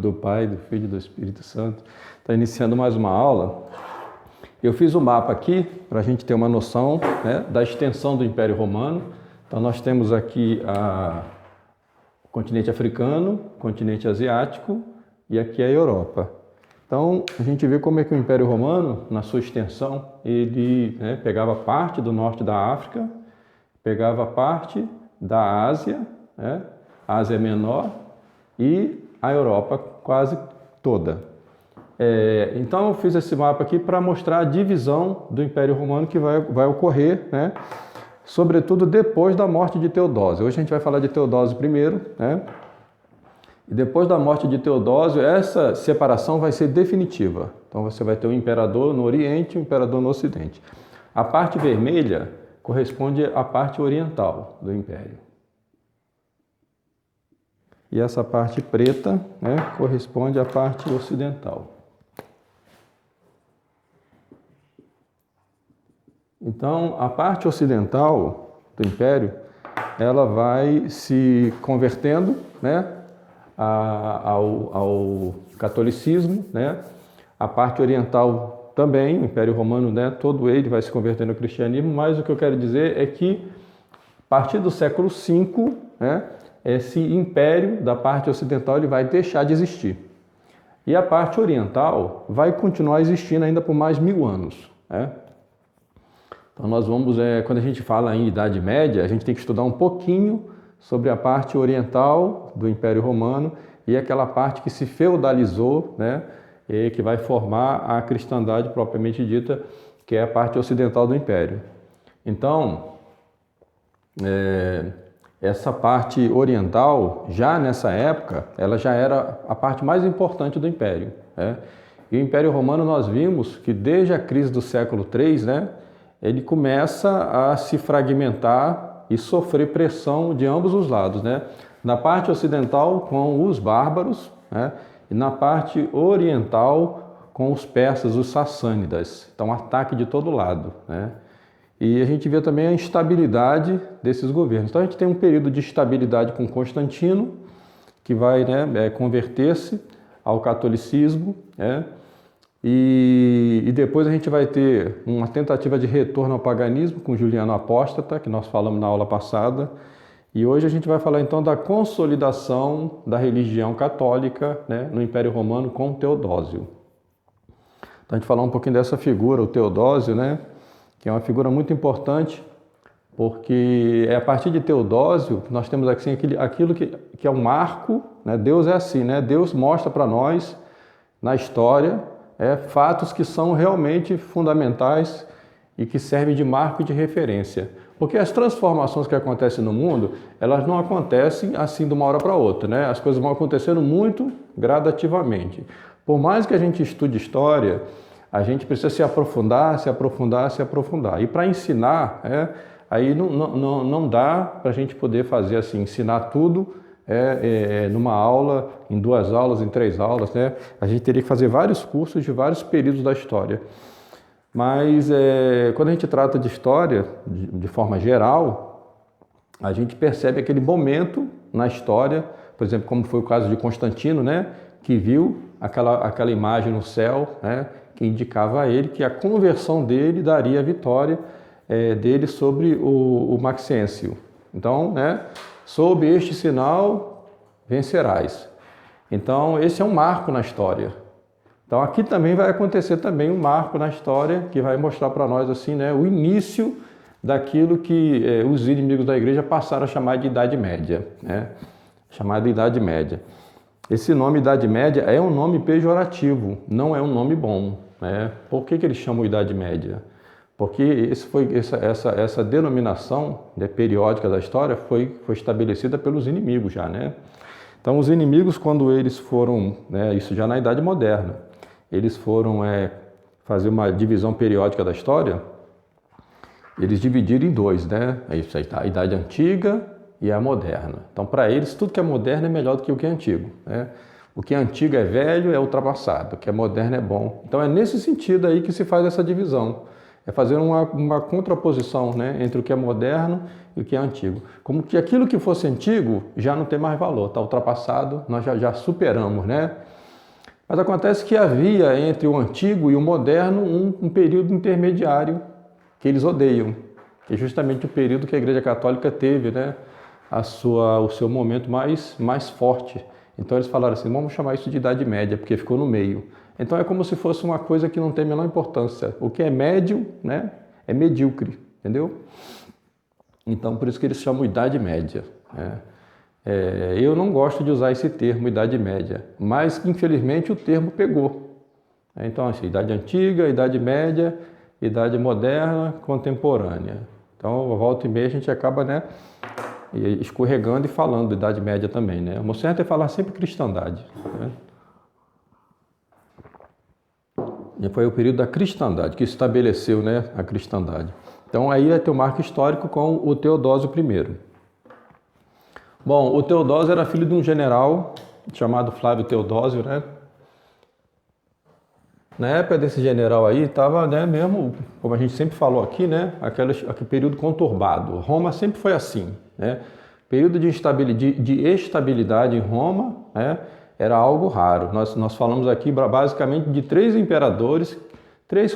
do Pai, do Filho e do Espírito Santo. Está iniciando mais uma aula. Eu fiz o mapa aqui para a gente ter uma noção, né, da extensão do Império Romano. Então nós temos aqui o continente africano, o continente asiático e aqui a Europa. Então a gente vê como é que o Império Romano, na sua extensão, ele, né, pegava parte do norte da África, pegava parte da Ásia, né, Ásia Menor, e a Europa quase toda. Então eu fiz esse mapa aqui para mostrar a divisão do Império Romano que vai ocorrer, né, sobretudo depois da morte de Teodósio. Hoje a gente vai falar de Teodósio primeiro, né, e depois da morte de Teodósio essa separação vai ser definitiva. Então você vai ter um imperador no Oriente e um imperador no Ocidente. A parte vermelha corresponde à parte oriental do Império. E essa parte preta, né, corresponde à parte ocidental. Então, a parte ocidental do Império, ela vai se convertendo, né, ao catolicismo, né? A parte oriental também, o Império Romano, né, todo ele vai se convertendo ao cristianismo, mas o que eu quero dizer é que, a partir do século V, né, esse império da parte ocidental ele vai deixar de existir. E a parte oriental vai continuar existindo ainda por mais 1000 anos, né? Então nós vamos, quando a gente fala em Idade Média, a gente tem que estudar um pouquinho sobre a parte oriental do Império Romano e aquela parte que se feudalizou, né, e que vai formar a cristandade propriamente dita, que é a parte ocidental do Império. Então, essa parte oriental, já nessa época, ela já era a parte mais importante do Império, né? E o Império Romano nós vimos que desde a crise do século III, né, ele começa a se fragmentar e sofrer pressão de ambos os lados, né? Na parte ocidental com os bárbaros, né, e na parte oriental com os persas, os sassânidas. Então ataque de todo lado, né? E a gente vê também a instabilidade desses governos. Então a gente tem um período de estabilidade com Constantino, que vai, né, converter-se ao catolicismo, né? E depois a gente vai ter uma tentativa de retorno ao paganismo com Juliano Apóstata, que nós falamos na aula passada. E hoje a gente vai falar então da consolidação da religião católica, né, no Império Romano com Teodósio. Então a gente falar um pouquinho dessa figura, o Teodósio, né, que é uma figura muito importante, porque é a partir de Teodósio que nós temos assim, aquilo que é um marco, né? Deus é assim, né? Deus mostra para nós na história fatos que são realmente fundamentais e que servem de marco e de referência. Porque as transformações que acontecem no mundo, elas não acontecem assim de uma hora para outra, né? As coisas vão acontecendo muito gradativamente. Por mais que a gente estude história, a gente precisa se aprofundar, se aprofundar, se aprofundar. E para ensinar, aí não dá para a gente poder fazer assim, ensinar tudo numa aula, em 2 aulas, em 3 aulas, né? A gente teria que fazer vários cursos de vários períodos da história. Mas quando a gente trata de história, de forma geral, a gente percebe aquele momento na história, por exemplo, como foi o caso de Constantino, né? Que viu aquela imagem no céu, né? Que indicava a ele que a conversão dele daria a vitória dele sobre o Maxêncio. Então, né, sob este sinal vencerás. Então, esse é um marco na história. Então, aqui também vai acontecer também um marco na história que vai mostrar para nós assim, né, o início daquilo que os inimigos da igreja passaram a chamar de Idade Média, né, chamada Idade Média. Esse nome Idade Média é um nome pejorativo, não é um nome bom, né? Por que eles chamam Idade Média? Porque essa denominação, né, periódica da história foi estabelecida pelos inimigos já, né? Então os inimigos, quando eles foram, né, isso já na Idade Moderna, eles foram fazer uma divisão periódica da história, eles dividiram em 2, né? A Idade Antiga e a Moderna. Então para eles tudo que é moderno é melhor do que o que é antigo, né? O que é antigo é velho, é ultrapassado, o que é moderno é bom. Então é nesse sentido aí que se faz essa divisão. É fazer uma contraposição, né, entre o que é moderno e o que é antigo. Como que aquilo que fosse antigo já não tem mais valor, está ultrapassado, nós já superamos, né? Mas acontece que havia entre o antigo e o moderno um período intermediário que eles odeiam, que é justamente o período que a Igreja Católica teve, né, o seu momento mais forte. Então eles falaram assim, vamos chamar isso de Idade Média, porque ficou no meio. Então é como se fosse uma coisa que não tem a menor importância. O que é médio, né, é medíocre, entendeu? Então por isso que eles chamam Idade Média, né? Eu não gosto de usar esse termo, Idade Média, mas infelizmente o termo pegou. Então, assim, Idade Antiga, Idade Média, Idade Moderna, Contemporânea. Então, volta e meia a gente acaba, né, escorregando e falando Idade Média também, né? O certo é falar sempre cristandade, né? E foi o período da cristandade que estabeleceu, né, a cristandade. Então, aí vai ter o marco histórico com o Teodósio I. Bom, o Teodósio era filho de um general chamado Flávio Teodósio, né? Na época desse general aí, estava, né, mesmo, como a gente sempre falou aqui, né, aquele período conturbado. Roma sempre foi assim, né? Período de estabilidade em Roma, né, era algo raro. Nós falamos aqui basicamente de três,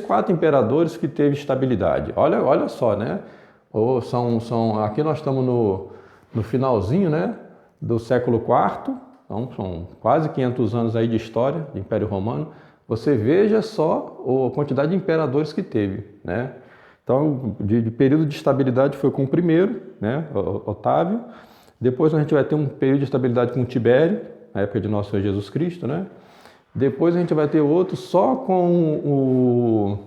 quatro imperadores que teve estabilidade. Olha só, né? Aqui nós estamos no finalzinho, né, do século IV, então são quase 500 anos aí de história do Império Romano. Você veja só a quantidade de imperadores que teve, né? Então, de período de estabilidade foi com o primeiro, né, Otávio. Depois a gente vai ter um período de estabilidade com o Tibério, na época de nosso Senhor Jesus Cristo, né? Depois a gente vai ter outro só com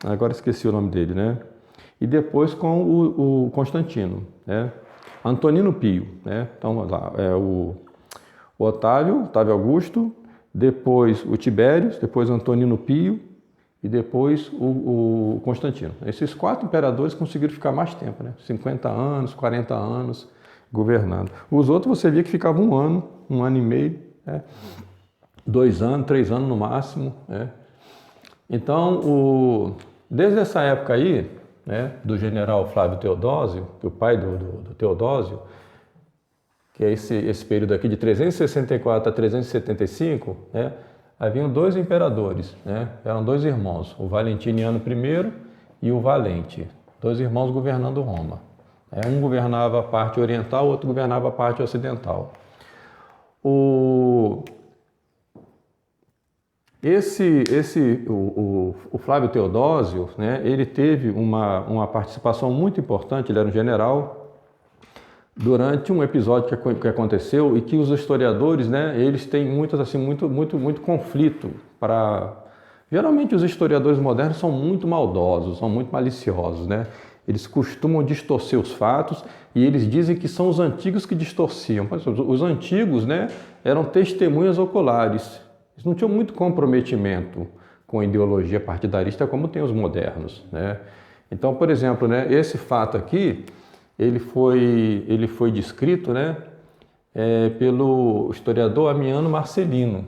agora esqueci o nome dele, né? E depois com o Constantino, né? Antonino Pio, né? Então, vamos lá, o Otávio Augusto, depois o Tibério, depois Antonino Pio e depois o Constantino. Esses quatro imperadores conseguiram ficar mais tempo, né? 50 anos, 40 anos governando. Os outros você via que ficavam um ano e meio, né? 2 anos, 3 anos no máximo, né? Então, desde essa época aí, né, do general Flávio Teodósio, que é o pai do Teodósio, que é esse período aqui de 364 a 375, né, haviam 2 imperadores, né, eram 2 irmãos, o Valentiniano I e o Valente, 2 irmãos governando Roma. Um governava a parte oriental, o outro governava a parte ocidental. O Flávio Teodósio, né, ele teve uma participação muito importante, ele era um general, durante um episódio que aconteceu e que os historiadores, né, eles têm muito conflito Geralmente os historiadores modernos são muito maldosos, são muito maliciosos, né? Eles costumam distorcer os fatos e eles dizem que são os antigos que distorciam. Mas os antigos, né, eram testemunhas oculares. Eles não tinham muito comprometimento com a ideologia partidarista como tem os modernos, né? Então, por exemplo, né, esse fato aqui, ele foi descrito, né, pelo historiador Amiano Marcelino,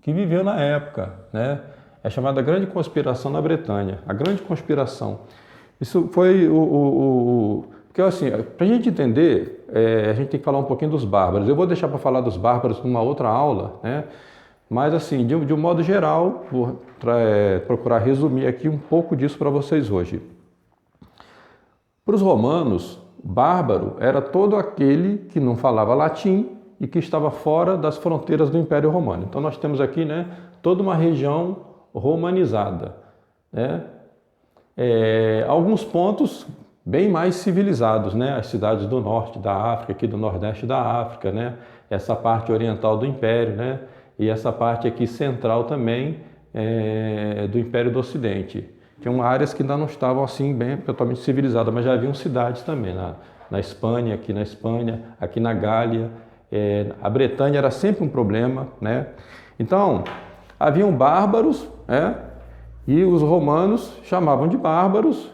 que viveu na época, né? É chamada Grande Conspiração na Bretanha, a Grande Conspiração. Isso foi porque assim, para a gente entender, a gente tem que falar um pouquinho dos bárbaros. Eu vou deixar para falar dos bárbaros numa outra aula, né? Mas assim, de um modo geral, vou procurar resumir aqui um pouco disso para vocês hoje. Para os romanos, bárbaro era todo aquele que não falava latim e que estava fora das fronteiras do Império Romano. Então nós temos aqui, né, toda uma região romanizada, né? Alguns pontos bem mais civilizados, né? As cidades do norte da África, aqui do nordeste da África, né? Essa parte oriental do Império, né? E essa parte aqui central também do Império do Ocidente. Tinham áreas que ainda não estavam assim bem totalmente civilizadas, mas já haviam cidades também na Espanha, aqui na Gália. A Bretanha era sempre um problema, né? Então, haviam bárbaros, né? E os romanos chamavam de bárbaros,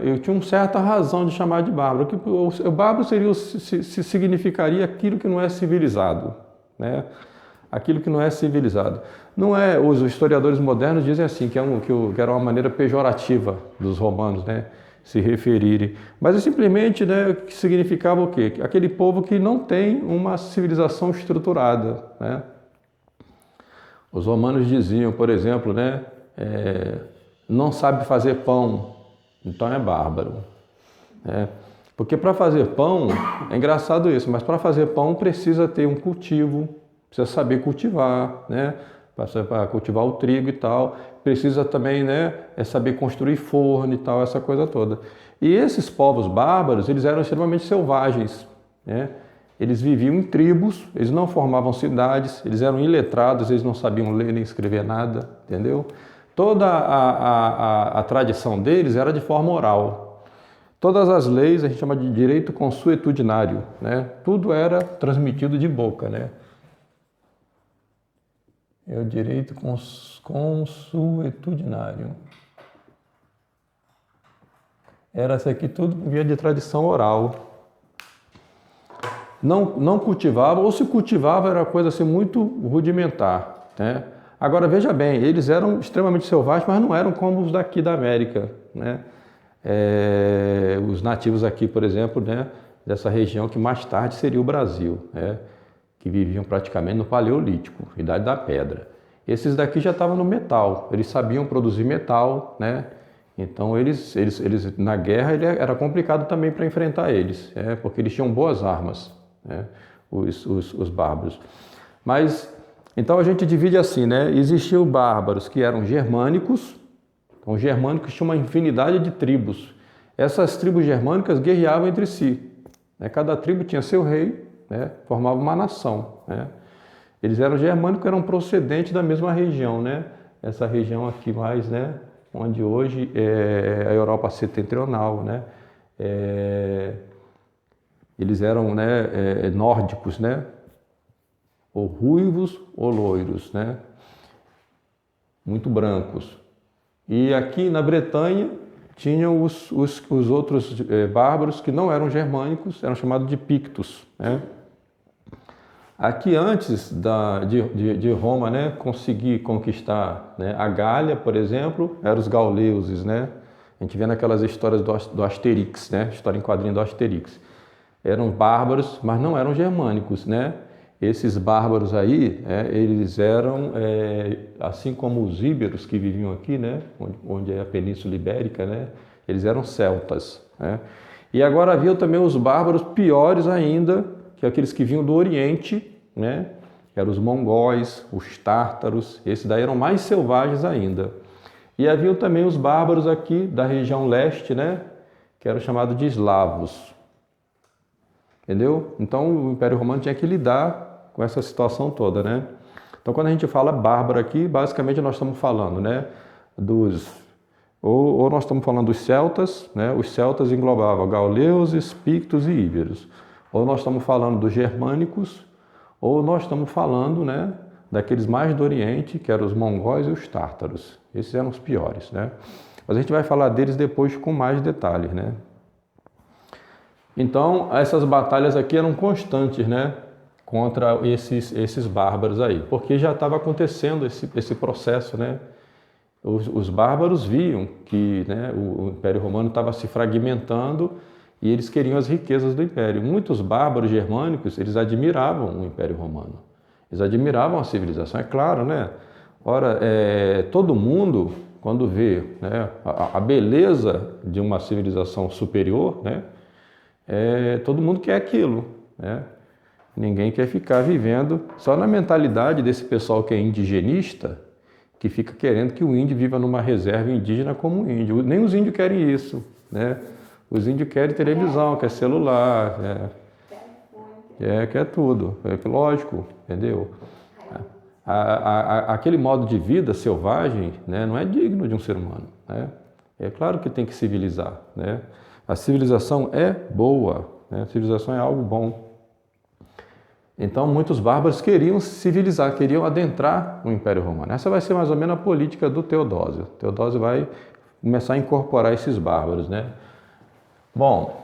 e tinham certa razão de chamar de bárbaro, que o bárbaro significaria aquilo que não é civilizado, né? Aquilo que não é civilizado. Não é, os historiadores modernos dizem assim, que era uma maneira pejorativa dos romanos, né? se referirem. Mas é simplesmente, né, que significava o quê? Aquele povo que não tem uma civilização estruturada, né? Os romanos diziam, por exemplo, né, não sabe fazer pão, então é bárbaro. Né? Porque para fazer pão, é engraçado isso, mas para fazer pão precisa ter um cultivo, precisa saber cultivar, né? Para cultivar o trigo e tal, precisa também, né, saber construir forno e tal, essa coisa toda. E esses povos bárbaros, eles eram extremamente selvagens, né? Eles viviam em tribos, eles não formavam cidades, eles eram iletrados, eles não sabiam ler nem escrever nada, entendeu? Toda a tradição deles era de forma oral. Todas as leis a gente chama de direito consuetudinário, né? Tudo era transmitido de boca, né? É o direito consuetudinário. Era isso aqui tudo via de tradição oral. Não cultivava, ou se cultivava era coisa assim muito rudimentar, né? Agora veja bem, eles eram extremamente selvagens, mas não eram como os daqui da América, né? Os nativos aqui, por exemplo, né, dessa região que mais tarde seria o Brasil, né? Que viviam praticamente no Paleolítico, Idade da Pedra. Esses daqui já estavam no metal, eles sabiam produzir metal, né? Então eles na guerra era complicado também para enfrentar eles, porque eles tinham boas armas, né? Os bárbaros. Mas então a gente divide assim, né? Existiam bárbaros que eram germânicos. Então, os germânicos tinham uma infinidade de tribos. Essas tribos germânicas guerreavam entre si, né? Cada tribo tinha seu rei, né? Formava uma nação, né? Eles eram germânicos, eram procedentes da mesma região, né? Essa região aqui mais, né? Onde hoje é a Europa setentrional, né? Eles eram, né, nórdicos, né? Ou ruivos ou loiros, né? Muito brancos. E aqui na Bretanha tinham os outros bárbaros que não eram germânicos, eram chamados de pictos, né? Aqui antes de Roma, né, conseguir conquistar, né, a Gália, por exemplo, eram os gauleuses, né? A gente vê naquelas histórias do Asterix, né? História em quadrinho do Asterix. Eram bárbaros, mas não eram germânicos, né? Esses bárbaros aí, eles eram, assim como os íberos que viviam aqui, né? Onde é a Península Ibérica, né? Eles eram celtas, né? E agora havia também os bárbaros piores ainda, que aqueles que vinham do Oriente, né? Eram os mongóis, os tártaros, esses daí eram mais selvagens ainda. E havia também os bárbaros aqui da região leste, né? Que eram chamados de eslavos. Entendeu? Então o Império Romano tinha que lidar com essa situação toda, né? Então quando a gente fala bárbaro aqui, basicamente nós estamos falando, né? Ou nós estamos falando dos celtas, né? Os celtas englobavam gauleuses, pictos e íberos. Ou nós estamos falando dos germânicos, ou nós estamos falando, né, daqueles mais do Oriente, que eram os mongóis e os tártaros. Esses eram os piores, né? Mas a gente vai falar deles depois com mais detalhes, né? Então, essas batalhas aqui eram constantes, né, contra esses bárbaros aí, porque já estava acontecendo esse processo, né? Os bárbaros viam que, né, o Império Romano estava se fragmentando e eles queriam as riquezas do Império. Muitos bárbaros germânicos, eles admiravam o Império Romano. Eles admiravam a civilização, é claro, né? Ora, todo mundo, quando vê, né, a beleza de uma civilização superior, né, todo mundo quer aquilo, né? Ninguém quer ficar vivendo só na mentalidade desse pessoal que é indigenista, que fica querendo que o índio viva numa reserva indígena como um índio. Nem os índios querem isso, né? Os índios querem televisão, quer celular, quer tudo, lógico, entendeu? Aquele modo de vida selvagem, né, não é digno de um ser humano, né? É claro que tem que civilizar, né? A civilização é boa, né? A civilização é algo bom. Então, muitos bárbaros queriam civilizar, queriam adentrar o Império Romano. Essa vai ser mais ou menos a política do Teodósio. Teodósio vai começar a incorporar esses bárbaros, né? Bom,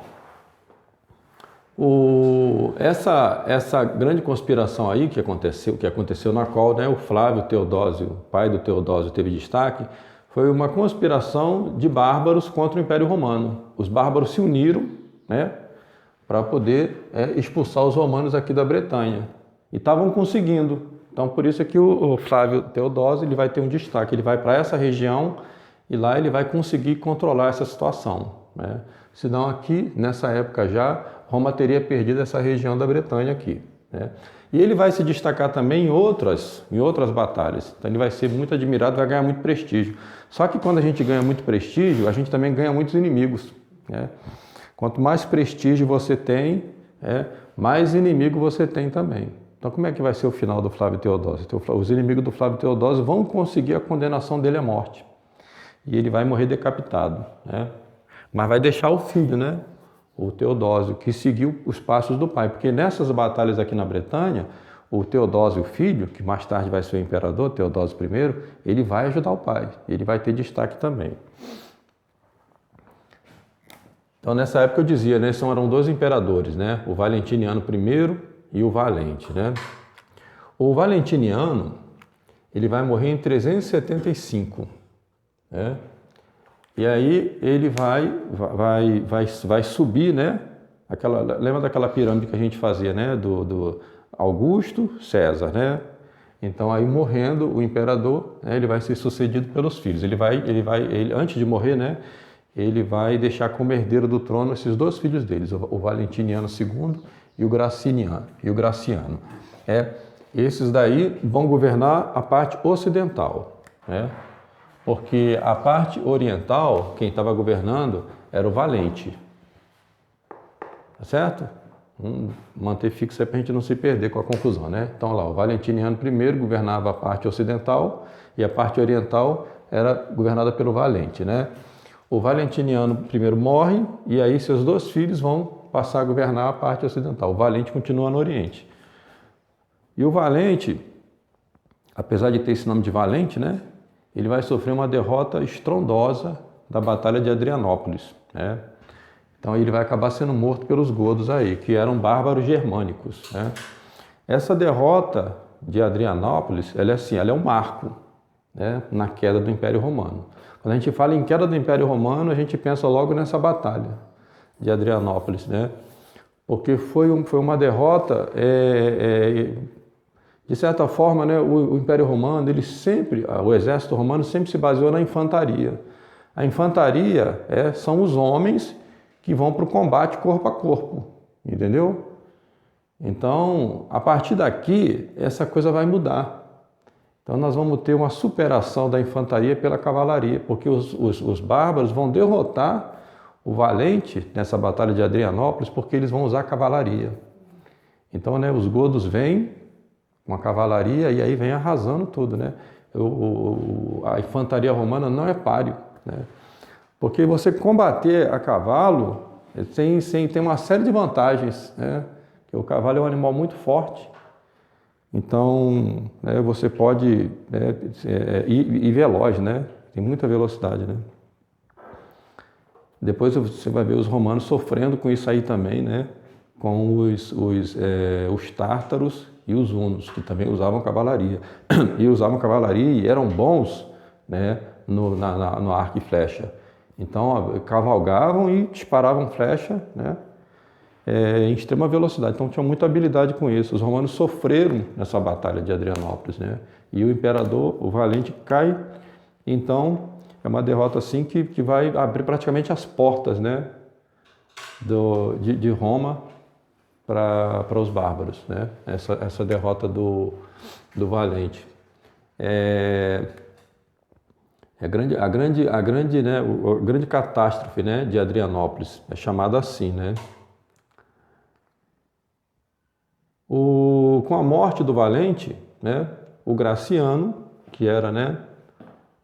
essa grande conspiração aí que aconteceu na qual, né, o Flávio Teodósio, pai do Teodósio, teve destaque, foi uma conspiração de bárbaros contra o Império Romano. Os bárbaros se uniram, né, para poder expulsar os romanos aqui da Bretanha. E estavam conseguindo. Então, por isso é que o Flávio Teodósio ele vai ter um destaque. Ele vai para essa região e lá ele vai conseguir controlar essa situação, né? Senão aqui, nessa época já, Roma teria perdido essa região da Bretanha aqui, né? E ele vai se destacar também em outras batalhas. Então ele vai ser muito admirado, vai ganhar muito prestígio. Só que quando a gente ganha muito prestígio, a gente também ganha muitos inimigos, né? Quanto mais prestígio você tem, mais inimigo você tem também. Então como é que vai ser o final do Flávio Teodósio? Os inimigos do Flávio Teodósio vão conseguir a condenação dele à morte. E ele vai morrer decapitado, né? Mas vai deixar o filho, né? O Teodósio, que seguiu os passos do pai. Porque nessas batalhas aqui na Bretanha, o Teodósio, filho, que mais tarde vai ser o imperador, Teodósio I, ele vai ajudar o pai. Ele vai ter destaque também. Então, nessa época eu dizia, né? Eram dois imperadores, né? O Valentiniano I e o Valente, né? O Valentiniano, ele vai morrer em 375, né? E aí ele vai subir, né? Lembra daquela pirâmide que a gente fazia, né? Do Augusto, César, né? Então aí morrendo o imperador, né, ele vai ser sucedido pelos filhos. Ele antes de morrer, né? Ele vai deixar como herdeiro do trono esses dois filhos deles, o Valentiniano II e o Graciano. Esses daí vão governar a parte ocidental, né? Porque a parte oriental, quem estava governando era o Valente. Tá certo? Vamos manter fixo aí para a gente não se perder com a confusão, né? Então lá, o Valentiniano I governava a parte ocidental e a parte oriental era governada pelo Valente, né? O Valentiniano I morre e aí seus dois filhos vão passar a governar a parte ocidental. O Valente continua no Oriente. E o Valente, apesar de ter esse nome de Valente, né? Ele vai sofrer uma derrota estrondosa da Batalha de Adrianópolis, né? Então ele vai acabar sendo morto pelos godos aí, que eram bárbaros germânicos, né? Essa derrota de Adrianópolis, ela é um marco, né, na queda do Império Romano. Quando a gente fala em queda do Império Romano, a gente pensa logo nessa batalha de Adrianópolis, né? Porque foi uma derrota, de certa forma, né, o Império Romano, o exército romano sempre se baseou na infantaria. A infantaria são os homens que vão para o combate corpo a corpo, entendeu? Então, a partir daqui, essa coisa vai mudar. Então, nós vamos ter uma superação da infantaria pela cavalaria, porque os bárbaros vão derrotar o Valente nessa batalha de Adrianópolis, porque eles vão usar cavalaria. Então, né, os godos vêm com a cavalaria e aí vem arrasando tudo, né? A infantaria romana não é páreo, né? Porque você combater a cavalo tem uma série de vantagens, né? Porque o cavalo é um animal muito forte, então, né, você pode ir veloz, né? Tem muita velocidade, né? Depois você vai ver os romanos sofrendo com isso aí também, né? Com os tártaros e os hunos, que também usavam cavalaria. E eram bons, né, no arco e flecha. Então, cavalgavam e disparavam flecha, né, em extrema velocidade. Então, tinham muita habilidade com isso. Os romanos sofreram nessa batalha de Adrianópolis, né? E o imperador, o Valente, cai. Então, é uma derrota assim que vai abrir praticamente as portas, né, de Roma para os bárbaros, né? Essa derrota do Valente. A grande catástrofe, né, de Adrianópolis é chamada assim, né? Com a morte do Valente, né, o Graciano, que era, né,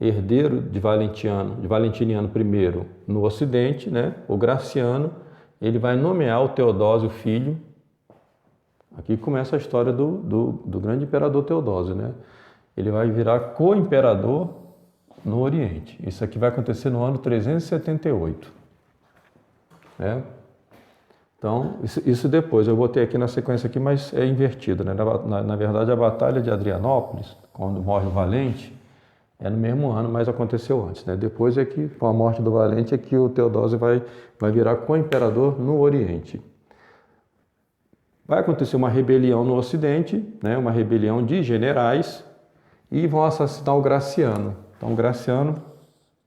herdeiro de Valentiniano I no Ocidente, né, o Graciano, ele vai nomear o Teodósio filho. Aqui começa a história do grande imperador Teodósio, né? Ele vai virar co-imperador no Oriente. Isso aqui vai acontecer no ano 378, né? Então, isso depois, eu botei aqui na sequência aqui, mas é invertido, né? Na verdade, a Batalha de Adrianópolis, quando morre o Valente, É no mesmo ano, mas aconteceu antes, né? Depois é que, com a morte do Valente, é que o Teodósio vai virar co-imperador no Oriente. Vai acontecer uma rebelião no Ocidente, né? Uma rebelião de generais, e vão assassinar o Graciano. Então, o Graciano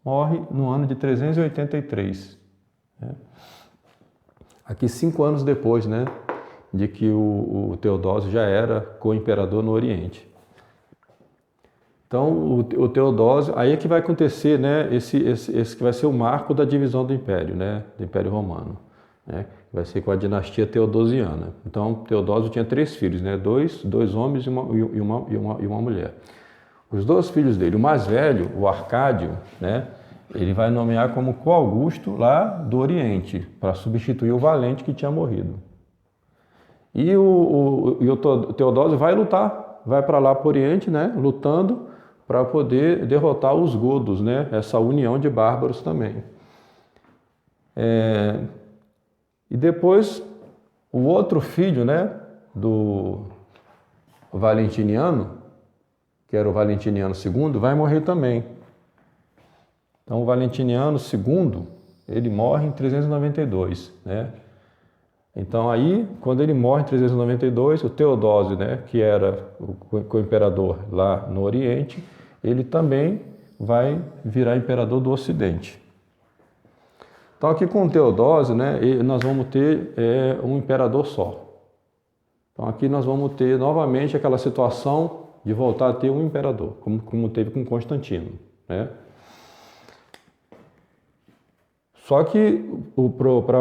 morre no ano de 383. Né? Aqui 5 anos depois, né? De que o Teodósio já era co-imperador no Oriente. Então, o Teodósio, aí é que vai acontecer, né, esse que vai ser o marco da divisão do Império, né, do Império Romano, né, vai ser com a dinastia teodosiana. Então, Teodósio tinha 3 filhos, né, dois homens e uma mulher. Os 2 filhos dele, o mais velho, o Arcádio, né, ele vai nomear como co-augusto lá do Oriente, para substituir o Valente que tinha morrido. E o Teodósio vai lutar, vai para lá para o Oriente, né, lutando para poder derrotar os godos, né, essa união de bárbaros também. E depois, o outro filho, né, do Valentiniano, que era o Valentiniano II, vai morrer também. Então, o Valentiniano II, ele morre em 392, né? Então, aí, quando ele morre em 392, o Teodósio, né, que era o imperador lá no Oriente, ele também vai virar imperador do Ocidente. Então, aqui com o Teodósio, né, nós vamos ter um imperador só. Então, aqui nós vamos ter novamente aquela situação de voltar a ter um imperador, como teve com Constantino, né? Só que para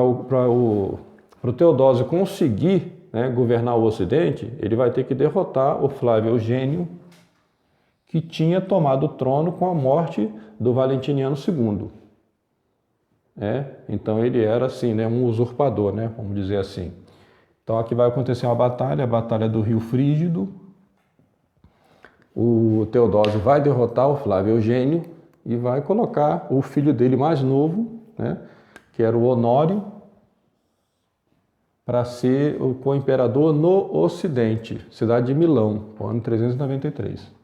o Teodósio conseguir, né, governar o Ocidente, ele vai ter que derrotar o Flávio Eugênio, que tinha tomado o trono com a morte do Valentiniano II. Então ele era assim, né, um usurpador, né, vamos dizer assim. Então aqui vai acontecer uma batalha, a Batalha do Rio Frígido. O Teodósio vai derrotar o Flávio Eugênio e vai colocar o filho dele mais novo, né, que era o Honório, para ser o co-imperador no Ocidente, cidade de Milão, no ano 393.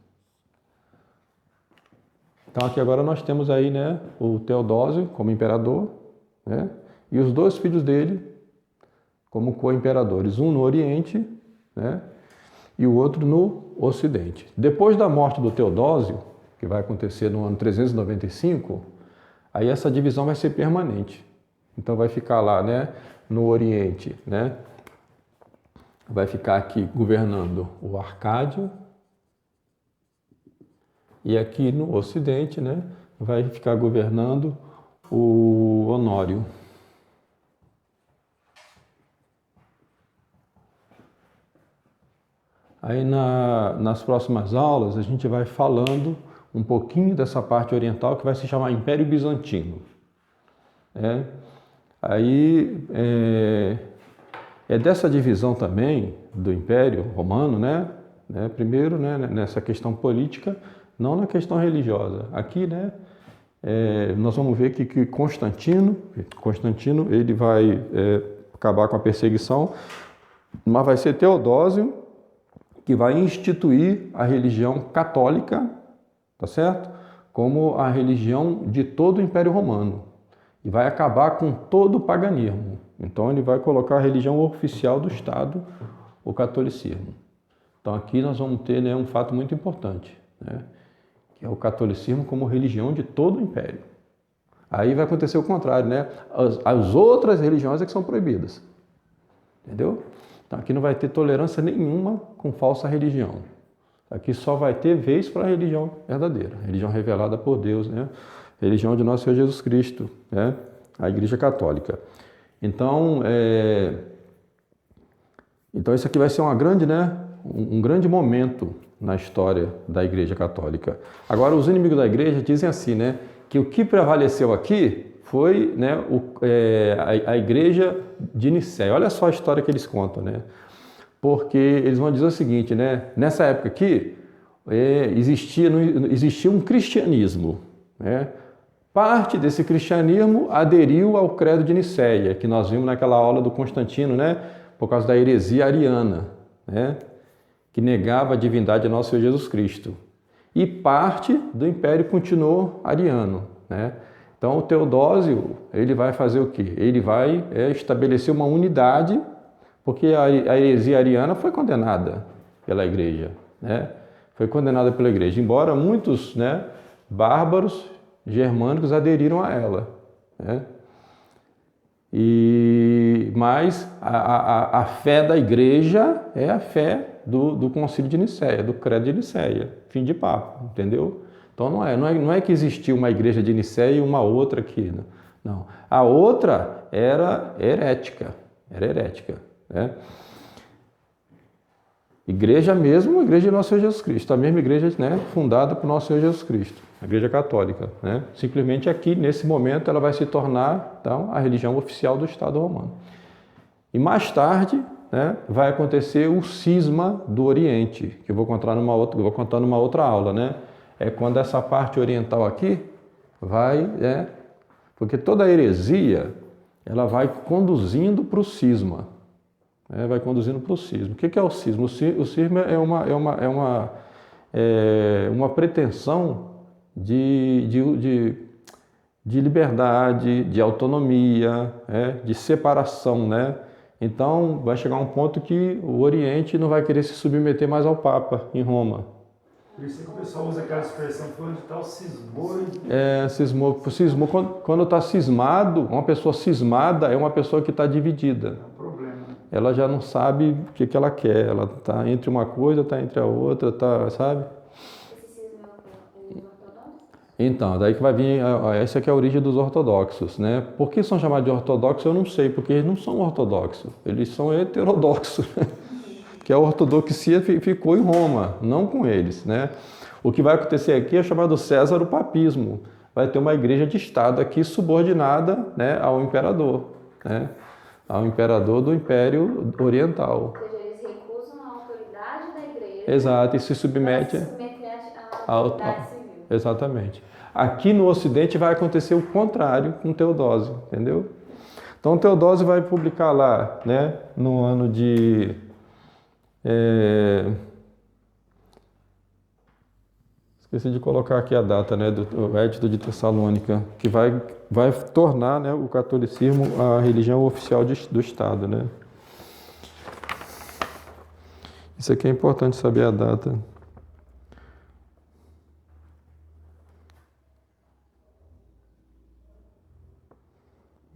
Então aqui agora nós temos aí, né, o Teodósio como imperador, né, e os 2 filhos dele como co-imperadores, um no Oriente, né, e o outro no Ocidente. Depois da morte do Teodósio, que vai acontecer no ano 395, aí essa divisão vai ser permanente. Então vai ficar lá, né, no Oriente, né, vai ficar aqui governando o Arcádio, e aqui no Ocidente, né, vai ficar governando o Honório. Aí nas próximas aulas a gente vai falando um pouquinho dessa parte oriental que vai se chamar Império Bizantino. Aí é dessa divisão também do Império Romano, né? Primeiro, né, nessa questão política, não na questão religiosa. Aqui, né, nós vamos ver que Constantino ele vai acabar com a perseguição, mas vai ser Teodósio que vai instituir a religião católica, tá certo? Como a religião de todo o Império Romano. E vai acabar com todo o paganismo. Então ele vai colocar a religião oficial do Estado, o catolicismo. Então aqui nós vamos ter, né, um fato muito importante, né, que é o catolicismo como religião de todo o Império. Aí vai acontecer o contrário, né? As outras religiões é que são proibidas. Entendeu? Então aqui não vai ter tolerância nenhuma com falsa religião. Aqui só vai ter vez para a religião verdadeira, a religião revelada por Deus, né? A religião de nosso Senhor Jesus Cristo, né? A Igreja Católica. Então isso aqui vai ser uma grande, né? Um grande momento na história da Igreja Católica. Agora, os inimigos da Igreja dizem assim, né? Que o que prevaleceu aqui foi, né, a Igreja de Nicéia. Olha só a história que eles contam, né? Porque eles vão dizer o seguinte, né? Nessa época aqui, existia um cristianismo, né? Parte desse cristianismo aderiu ao credo de Nicéia, que nós vimos naquela aula do Constantino, né? Por causa da heresia ariana, né? Que negava a divindade de nosso Senhor Jesus Cristo. e parte do Império continuou ariano, né? Então o Teodósio, ele vai fazer o quê? Ele vai estabelecer uma unidade, porque a heresia ariana foi condenada pela igreja, né? Foi condenada pela igreja, embora muitos, né, bárbaros germânicos aderiram a ela, né? Mas a fé da igreja é a fé do Concílio de Nicéia, do Credo de Nicéia, fim de papo, entendeu? Então não é que existia uma igreja de Nicéia e uma outra aqui, não. A outra era herética, né? Igreja mesmo, a igreja de Nosso Senhor Jesus Cristo, a mesma igreja, né, fundada por Nosso Senhor Jesus Cristo, a igreja católica, né? Simplesmente aqui, nesse momento, ela vai se tornar, então, a religião oficial do Estado romano. E mais tarde, né, vai acontecer o cisma do Oriente, que eu vou contar numa outra aula, né? É quando essa parte oriental aqui vai, porque toda a heresia, ela vai conduzindo para o cisma. Vai conduzindo para o cisma. O que é o cisma? O cisma é uma pretensão de liberdade, de autonomia, de separação, né? Então, vai chegar um ponto que o Oriente não vai querer se submeter mais ao Papa em Roma. Por isso que o pessoal usa aquela expressão, fulano de tal cismou. Cismou. Quando está cismado, uma pessoa cismada é uma pessoa que está dividida. É um problema. Ela já não sabe o que ela quer. Ela está entre uma coisa, está entre a outra, sabe? Esse cisma é os ortodoxos? Então, daí que vai vir, essa aqui é a origem dos ortodoxos, né? Por que são chamados de ortodoxos? Eu não sei, porque eles não são ortodoxos, eles são heterodoxos, que a ortodoxia ficou em Roma, não com eles, né? O que vai acontecer aqui é chamado Césaropapismo, vai ter uma igreja de Estado aqui subordinada, né, ao imperador, né? Ao imperador do Império Oriental. Ou seja, eles recusam a autoridade da igreja. Exato, e se submete à autoridade civil. Exatamente. Aqui no Ocidente vai acontecer o contrário com Teodósio, entendeu? Então Teodósio vai publicar lá, né, no ano de esqueci de colocar aqui a data, né, do Edito de Tessalônica, que vai tornar, né, o catolicismo a religião oficial do Estado, né? Isso aqui é importante saber a data.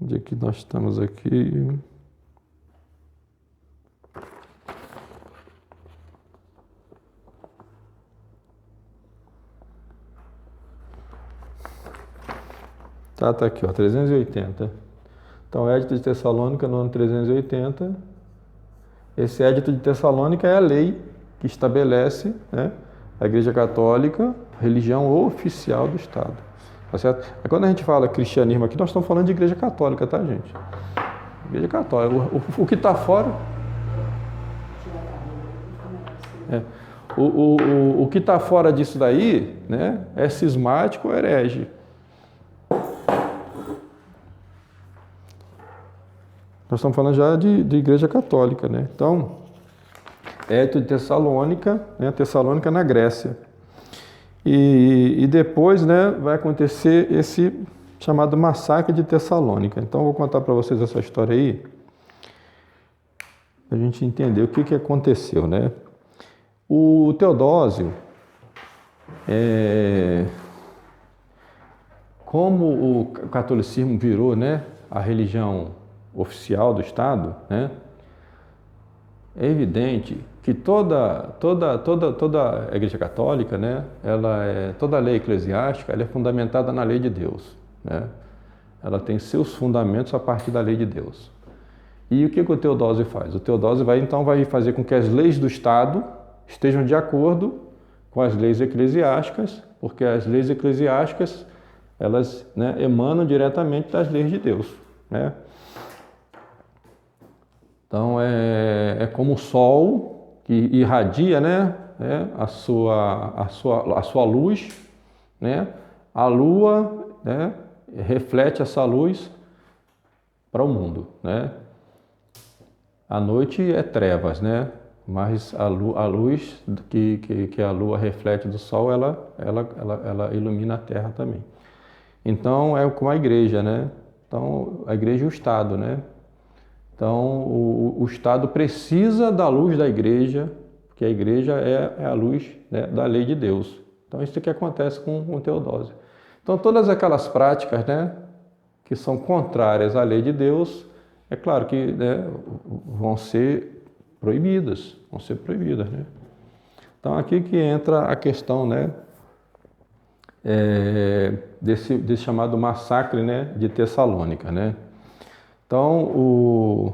Onde é que nós estamos aqui? Tá aqui, ó, 380. Então, Édito de Tessalônica no ano 380. Esse Édito de Tessalônica é a lei que estabelece, né, a Igreja Católica, religião oficial do Estado. Tá certo? Quando a gente fala cristianismo aqui, nós estamos falando de Igreja Católica, tá, gente? Igreja Católica. O que está fora... O que está fora disso daí, né, é cismático ou herege. Nós estamos falando já de Igreja Católica, né? Então, Édito de Tessalônica, né, Tessalônica na Grécia. E depois, né, vai acontecer esse chamado Massacre de Tessalônica. Então, eu vou contar para vocês essa história aí, para a gente entender o que aconteceu, né? O Teodósio, como o catolicismo virou, né, a religião oficial do Estado, né, é evidente que toda a Igreja Católica, né, toda a lei eclesiástica, ela é fundamentada na lei de Deus, né? Ela tem seus fundamentos a partir da lei de Deus. E o que o Teodósio faz? O Teodósio vai fazer com que as leis do Estado estejam de acordo com as leis eclesiásticas, porque as leis eclesiásticas, elas, né, emanam diretamente das leis de Deus, né? Então, é como o sol que irradia, né, a sua luz, né? A lua, né, reflete essa luz para o mundo, né? A noite é trevas, né? Mas a luz que a lua reflete do sol, ela ilumina a terra também. Então, é como a igreja, né? Então, a igreja e o Estado, né? Então, o Estado precisa da luz da igreja, porque a igreja é a luz, né, da lei de Deus. Então, isso que acontece com o Teodósio. Então, todas aquelas práticas, né, que são contrárias à lei de Deus, é claro que, né, vão ser proibidas, né? Então, aqui que entra a questão, né, desse chamado massacre, né, de Tessalônica, né? Então,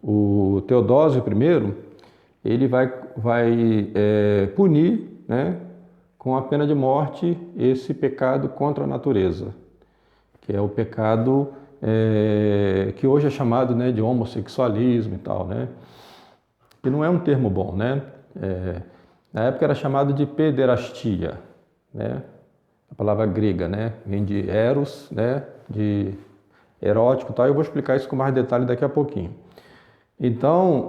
o Teodósio I, ele vai punir, né, com a pena de morte esse pecado contra a natureza, que é o pecado que hoje é chamado, né, de homossexualismo e tal, né? Que não é um termo bom, né? Na época era chamado de pederastia, né? A palavra grega, né? Vem de eros, né? De erótico e tal. Eu vou explicar isso com mais detalhe daqui a pouquinho. Então,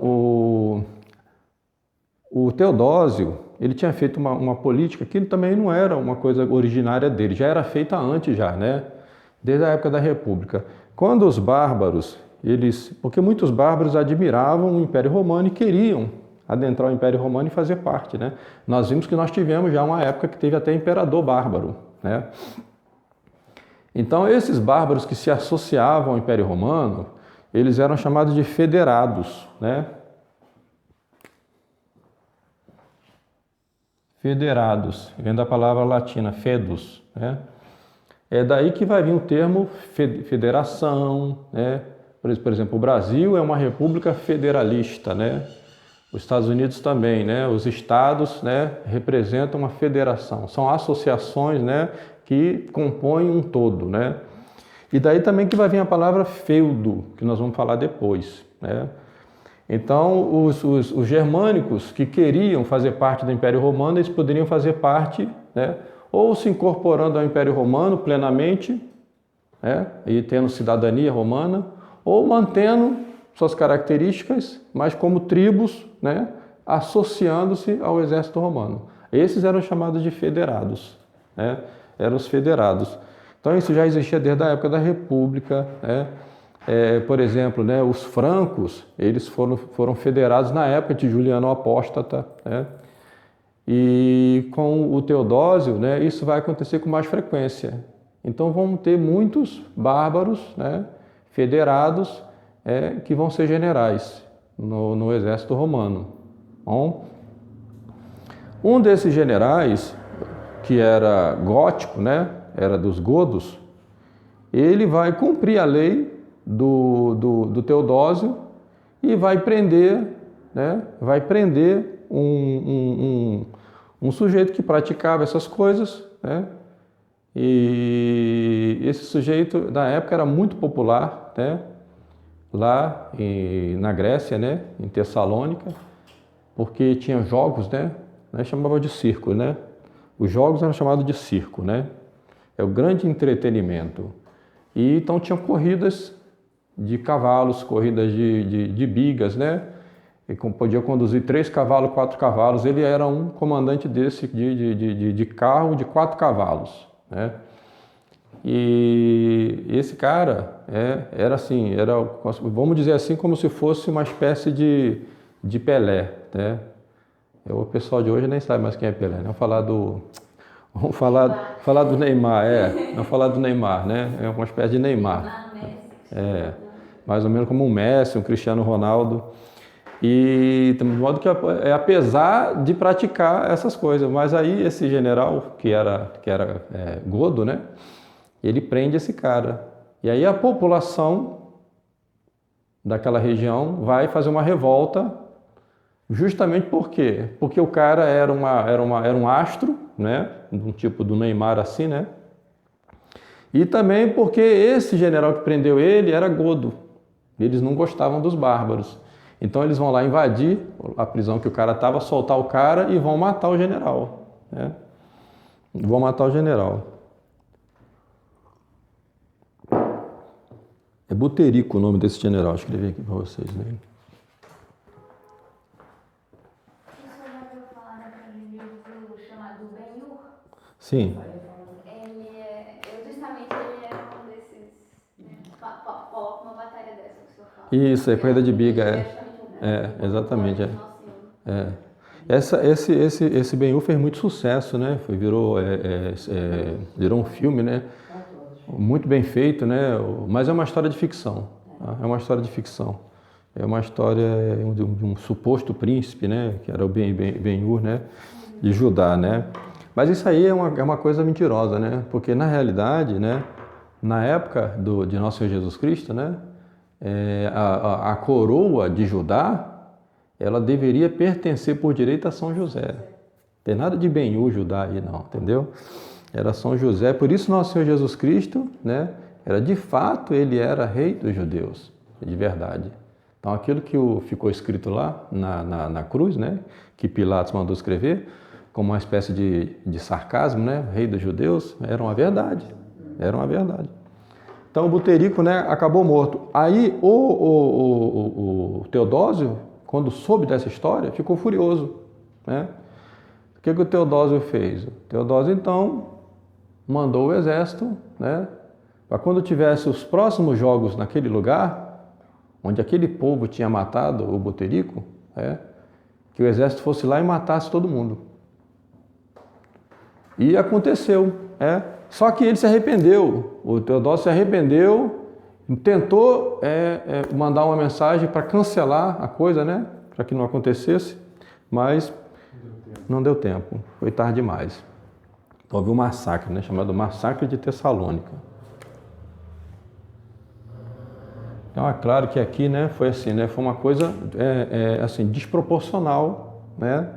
o Teodósio, ele tinha feito uma política que também não era uma coisa originária dele, já era feita antes já, né? Desde a época da República. Quando os bárbaros, porque muitos bárbaros admiravam o Império Romano e queriam adentrar o Império Romano e fazer parte, né? Nós vimos que nós tivemos já uma época que teve até imperador bárbaro, né? Então, esses bárbaros que se associavam ao Império Romano, eles eram chamados de federados, né? Federados, vem da palavra latina fedus, né? É daí que vai vir o termo federação, né? Por exemplo, o Brasil é uma república federalista, né? Os Estados Unidos também, né? Os estados, né, representam uma federação, são associações, né, que compõem um todo, né? E daí também que vai vir a palavra feudo, que nós vamos falar depois, né? Então, os germânicos que queriam fazer parte do Império Romano, eles poderiam fazer parte, né, ou se incorporando ao Império Romano plenamente, né, e tendo cidadania romana, ou mantendo suas características, mas como tribos, né, associando-se ao exército romano. Esses eram chamados de federados, né, eram os federados. Então, isso já existia desde a época da República, né? Por exemplo, né, os francos, eles foram federados na época de Juliano o Apóstata, né? E com o Teodósio, né, isso vai acontecer com mais frequência. Então vamos ter muitos bárbaros, né, federados, que vão ser generais no exército romano. Bom, um desses generais, que era gótico, né, era dos godos, ele vai cumprir a lei do Teodósio e vai prender, né, um sujeito que praticava essas coisas, né? E esse sujeito, na época, era muito popular, né? Lá na Grécia, né? Em Tessalônica, porque tinha jogos, né? Chamava de circo, né? Os jogos eram chamados de circo, né? É o grande entretenimento. E então tinham corridas de cavalos, corridas de bigas, né? Ele podia conduzir 3 cavalos, 4 cavalos. Ele era um comandante desse de carro de 4 cavalos, né? E esse cara era assim, vamos dizer assim, como se fosse uma espécie de Pelé, né? O pessoal de hoje nem sabe mais quem é Pelé, né? Vamos falar do Neymar, vamos falar do Neymar, né? É uma espécie de Neymar. Mais ou menos como um Messi, um Cristiano Ronaldo. E de modo que apesar de praticar essas coisas, mas aí esse general que era godo, né? Ele prende esse cara. E aí a população daquela região vai fazer uma revolta, justamente por quê? Porque o cara era um astro, né? Um tipo do Neymar assim, né? E também porque esse general que prendeu ele era godo. Eles não gostavam dos bárbaros. Então eles vão lá invadir a prisão que o cara estava, soltar o cara e vão matar o general, né? Vão matar o general. É Buterico o nome desse general, escrevi aqui para vocês, né? Sim. Eu justamente ele era um desses, né? Coloca uma batalha dessa que o senhor fala. Isso, é corrida de biga, exatamente. Esse Ben-Hur fez muito sucesso, né? Virou um filme, né? Muito bem feito, né? Mas é uma história de ficção. Tá? É uma história de ficção. É uma história de um suposto príncipe, né? Que era o Ben-Hur, né? De Judá, né? Mas isso aí é uma coisa mentirosa, né? Porque na realidade, né? Na época de nosso Senhor Jesus Cristo, né? A coroa de Judá, ela deveria pertencer por direito a São José. Não tem nada de Ben-Hur, Judá aí não, entendeu? Era São José, por isso nosso Senhor Jesus Cristo, né? De fato, ele era rei dos judeus, de verdade. Então aquilo que ficou escrito lá na cruz, né? Que Pilatos mandou escrever, como uma espécie de sarcasmo, né? Rei dos judeus, era uma verdade. Era uma verdade. Então o Buterico, né, acabou morto. Aí o Teodósio, quando soube dessa história, ficou furioso, né? O que o Teodósio fez? O Teodósio, então, mandou o exército, né, para quando tivesse os próximos jogos naquele lugar, onde aquele povo tinha matado o Buterico, que o exército fosse lá e matasse todo mundo. E aconteceu, Só que ele se arrependeu, o Teodósio se arrependeu, tentou mandar uma mensagem para cancelar a coisa, né? Para que não acontecesse, mas não deu tempo, foi tarde demais. Então, houve um massacre, né? Chamado Massacre de Tessalônica. Então, é claro que aqui, né, foi assim, né? Foi uma coisa assim, desproporcional, né?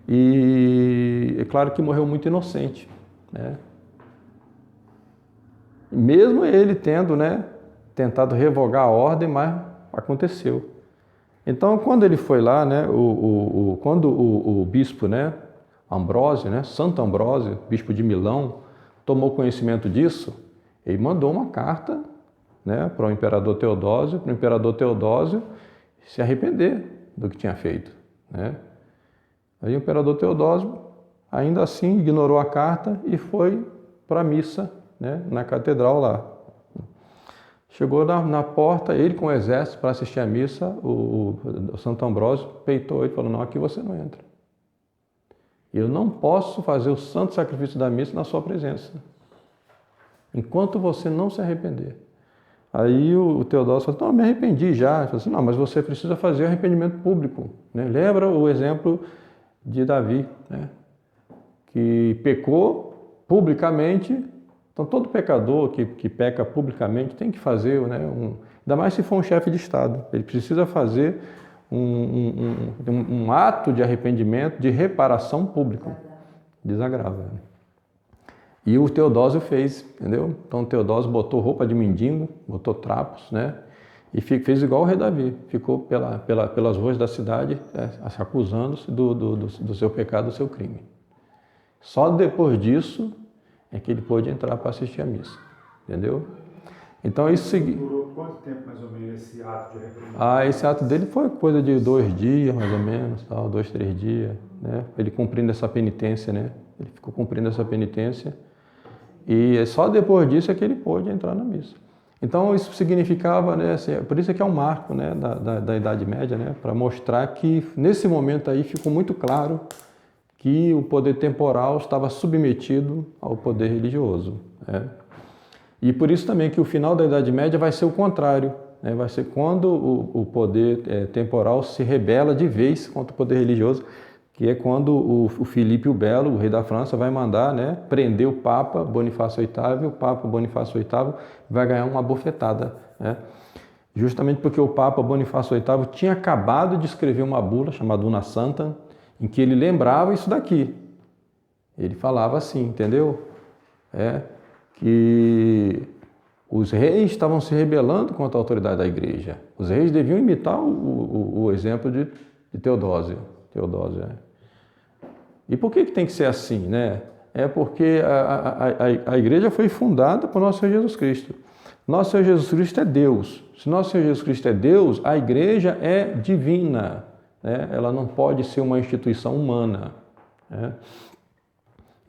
E é claro que morreu muito inocente, né? Mesmo ele tendo, né, tentado revogar a ordem, mas aconteceu. Então, quando ele foi lá, né, quando o bispo, né, Ambrósio, né, Santo Ambrósio, bispo de Milão, tomou conhecimento disso, ele mandou uma carta, né, para o imperador Teodósio se arrepender do que tinha feito, né? Aí o imperador Teodósio, ainda assim, ignorou a carta e foi para a missa, né, na catedral lá. Chegou na porta, ele com o exército para assistir a missa, o Santo Ambrósio peitou ele e falou: não, aqui você não entra. Eu não posso fazer o santo sacrifício da missa na sua presença, enquanto você não se arrepender. Aí o Teodósio falou: não, eu me arrependi já. Ele falou assim: não, mas você precisa fazer arrependimento público, né? Lembra o exemplo de Davi, né? Que pecou publicamente. Então, todo pecador que peca publicamente tem que fazer, né, ainda mais se for um chefe de Estado, ele precisa fazer um ato de arrependimento, de reparação pública. Desagrava. E o Teodósio fez, entendeu? Então, o Teodósio botou roupa de mendigo, botou trapos, né? E fez igual o rei Davi, ficou pelas ruas da cidade acusando-se do seu pecado, do seu crime. Só depois disso é que ele pôde entrar para assistir a missa, entendeu? Então isso durou quanto tempo mais ou menos esse ato de arrependimento? Esse ato dele foi coisa de 2 dias, mais ou menos, 2, 3 dias, né? Ele cumprindo essa penitência, né? Ele ficou cumprindo essa penitência e só depois disso é que ele pôde entrar na missa. Então isso significava, né? Assim, por isso é que é um marco, né? Da Idade Média, né? Para mostrar que nesse momento aí ficou muito claro que o poder temporal estava submetido ao poder religioso, né? E por isso também que o final da Idade Média vai ser o contrário, né? Vai ser quando o poder temporal se rebela de vez contra o poder religioso, que é quando o Filipe o Belo, o rei da França, vai mandar, né, prender o Papa Bonifácio VIII, e o Papa Bonifácio VIII vai ganhar uma bofetada, né? Justamente porque o Papa Bonifácio VIII tinha acabado de escrever uma bula chamada Una Santa, em que ele lembrava isso daqui. Ele falava assim, entendeu? Que os reis estavam se rebelando contra a autoridade da igreja. Os reis deviam imitar o exemplo de Teodósio. E por que tem que ser assim, né? É porque a igreja foi fundada por nosso Senhor Jesus Cristo. Nosso Senhor Jesus Cristo é Deus. Se nosso Senhor Jesus Cristo é Deus, a igreja é divina, né? Ela não pode ser uma instituição humana, né?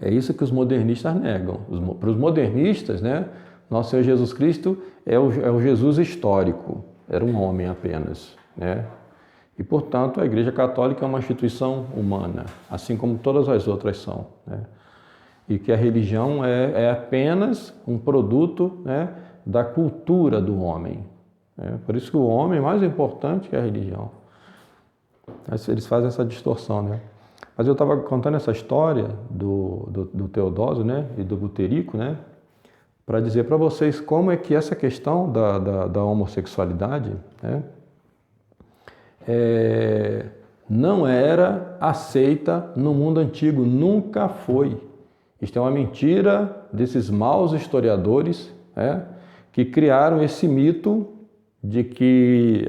É isso que os modernistas negam. Para os modernistas, né, nosso Senhor Jesus Cristo é o Jesus histórico, era um homem apenas, né? E, portanto, a Igreja Católica é uma instituição humana, assim como todas as outras são, né? E que a religião é apenas um produto, né, da cultura do homem, né? Por isso que o homem é mais importante que a religião. Eles fazem essa distorção, né? Mas eu estava contando essa história do Teodósio, né, e do Buterico, né, para dizer para vocês como é que essa questão da homossexualidade, né, não era aceita no mundo antigo, nunca foi. Isto é uma mentira desses maus historiadores, né, que criaram esse mito de que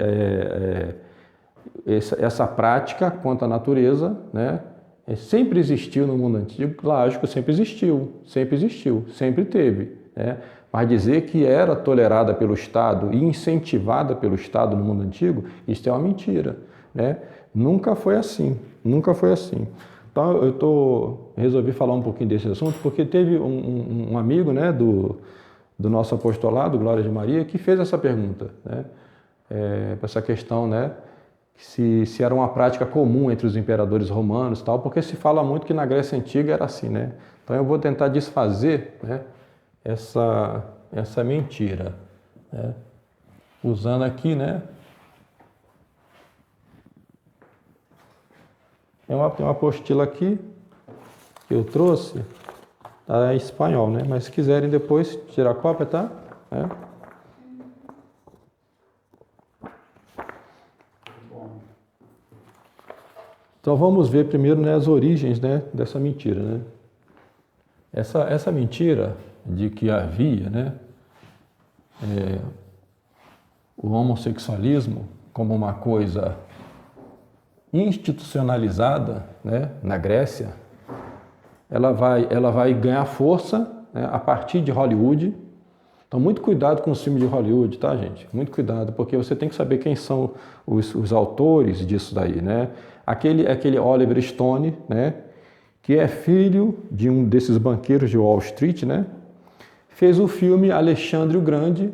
essa prática contra a natureza, né, sempre existiu no mundo antigo. Lógico, sempre existiu, sempre teve, né? Mas dizer que era tolerada pelo Estado e incentivada pelo Estado no mundo antigo, isso é uma mentira, né? Nunca foi assim, nunca foi assim. Então eu resolvi falar um pouquinho desse assunto porque teve um amigo, né, do nosso apostolado, Glória de Maria, que fez essa pergunta, né? Essa questão, né, se era uma prática comum entre os imperadores romanos e tal, porque se fala muito que na Grécia Antiga era assim, né? Então eu vou tentar desfazer, né, essa mentira, né? Usando aqui, né? Tem uma apostila aqui que eu trouxe, tá em espanhol, né? Mas se quiserem depois tirar cópia, tá? Então vamos ver primeiro, né, as origens, né, dessa mentira, né? Essa mentira de que havia, né, o homossexualismo como uma coisa institucionalizada, né, na Grécia, ela vai ganhar força, né, a partir de Hollywood. Então, muito cuidado com os filmes de Hollywood, tá, gente? Muito cuidado, porque você tem que saber quem são os autores disso daí, né? Aquele Oliver Stone, né, que é filho de um desses banqueiros de Wall Street, né? Fez o filme Alexandre o Grande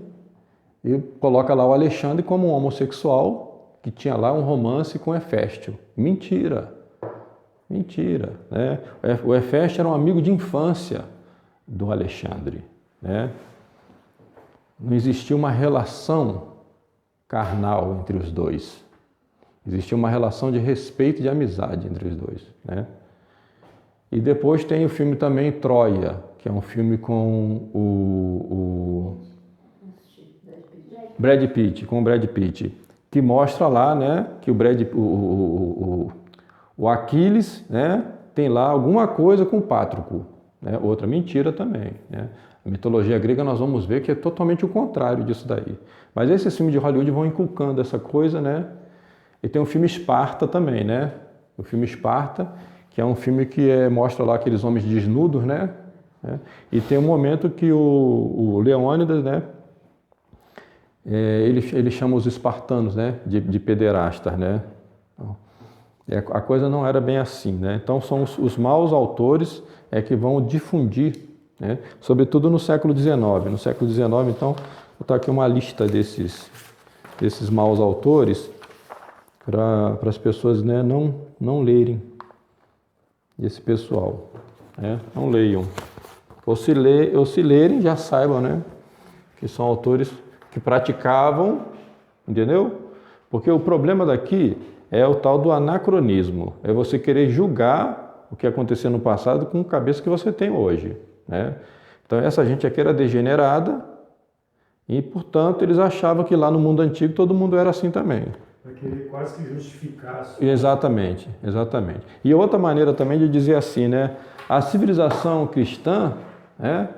e coloca lá o Alexandre como um homossexual que tinha lá um romance com Heféstio. Mentira, né? O Heféstio era um amigo de infância do Alexandre, né? Não existia uma relação carnal entre os dois. Existia uma relação de respeito e de amizade entre os dois, né? E depois tem o filme também Troia, que é um filme com o Brad Pitt, que mostra lá, né, que o Aquiles, né, tem lá alguma coisa com Pátroclo, né? Outra mentira também, né? A mitologia grega nós vamos ver que é totalmente o contrário disso daí. Mas esses filmes de Hollywood vão inculcando essa coisa, né? E tem o filme Esparta também, né? O filme Esparta, que é um filme que mostra lá aqueles homens desnudos, né? E tem um momento que o Leônidas, né? Ele chama os espartanos, né, de pederastas, né? A coisa não era bem assim, né? Então são os maus autores que vão difundir, né? Sobretudo no século XIX. No século XIX, então, vou botar aqui uma lista desses maus autores para as pessoas, né, não lerem esse pessoal, né? Não leiam. Ou se lerem, já saibam, né, que são autores que praticavam, entendeu? Porque o problema daqui é o tal do anacronismo, é você querer julgar o que aconteceu no passado com a cabeça que você tem hoje, né? Então essa gente aqui era degenerada e, portanto, eles achavam que lá no mundo antigo todo mundo era assim também. Para querer quase que justificar. Exatamente. E outra maneira também de dizer assim, né? A civilização cristã, né,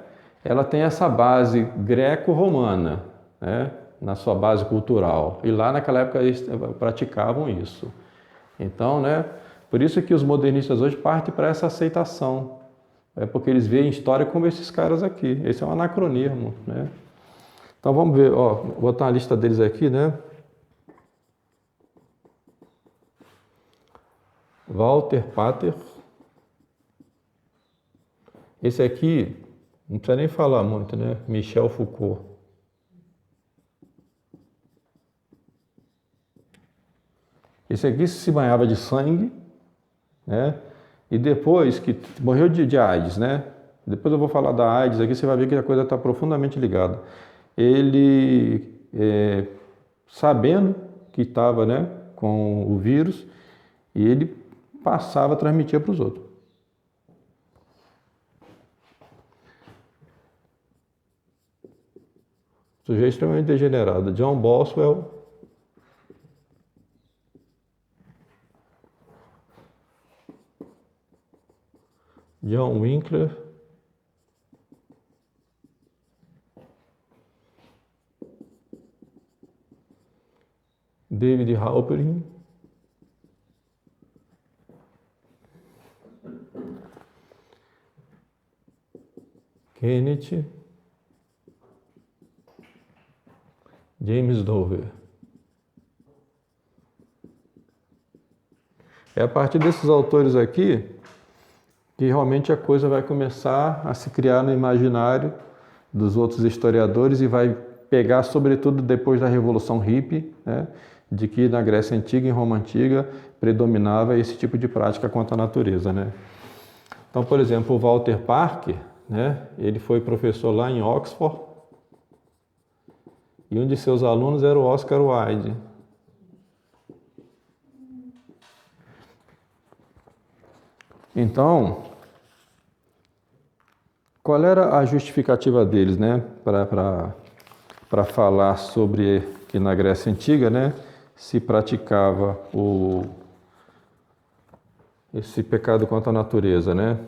ela tem essa base greco-romana, né, na sua base cultural. E lá naquela época eles praticavam isso. Então, né, por isso que os modernistas hoje partem para essa aceitação. Porque eles veem história como esses caras aqui. Esse é um anacronismo, né? Então vamos ver, ó, vou botar uma lista deles aqui, né? Walter Pater, Esse aqui, não precisa nem falar muito, né? Michel Foucault. Esse aqui se banhava de sangue, né? E depois que morreu de AIDS, né? Depois eu vou falar da AIDS aqui, você vai ver que a coisa está profundamente ligada. Ele, sabendo que estava, né, com o vírus, e ele passava, transmitia para os outros. Sujeito extremamente degenerado. John Boswell. John Winkler. David Halperin. Kenneth. James Dover. É a partir desses autores aqui que realmente a coisa vai começar a se criar no imaginário dos outros historiadores e vai pegar, sobretudo depois da Revolução Hippie, né, de que na Grécia Antiga e em Roma Antiga predominava esse tipo de prática contra a natureza, né? Então, por exemplo, o Walter Parker, né, ele foi professor lá em Oxford e um de seus alunos era o Oscar Wilde. Então, qual era a justificativa deles, né, para falar sobre que na Grécia Antiga, né, se praticava esse pecado contra a natureza, né?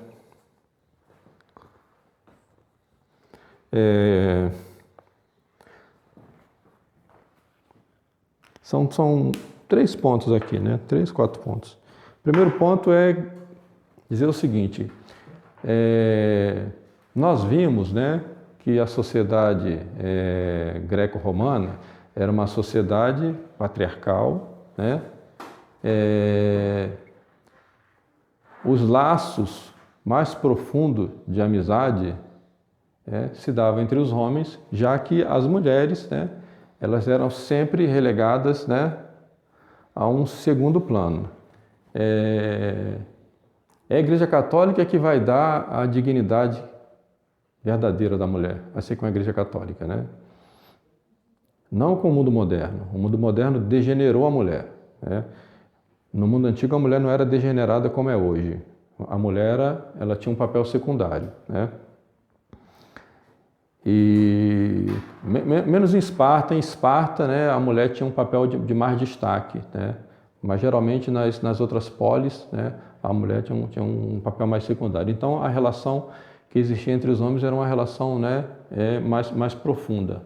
São 3 pontos aqui, né? 3, 4 pontos. O primeiro ponto é dizer o seguinte: nós vimos, né, que a sociedade greco-romana era uma sociedade patriarcal, né? Os laços mais profundos de amizade se davam entre os homens, já que as mulheres, né, elas eram sempre relegadas, né, a um segundo plano. É a Igreja Católica que vai dar a dignidade verdadeira da mulher, assim como a Igreja Católica, né? Não com o mundo moderno. O mundo moderno degenerou a mulher, né? No mundo antigo a mulher não era degenerada como é hoje. A mulher ela tinha um papel secundário, né? E menos em Esparta, né, a mulher tinha um papel de mais destaque, né? Mas geralmente nas outras polis, né, a mulher tinha um papel mais secundário. Então a relação que existia entre os homens era uma relação, né, mais profunda.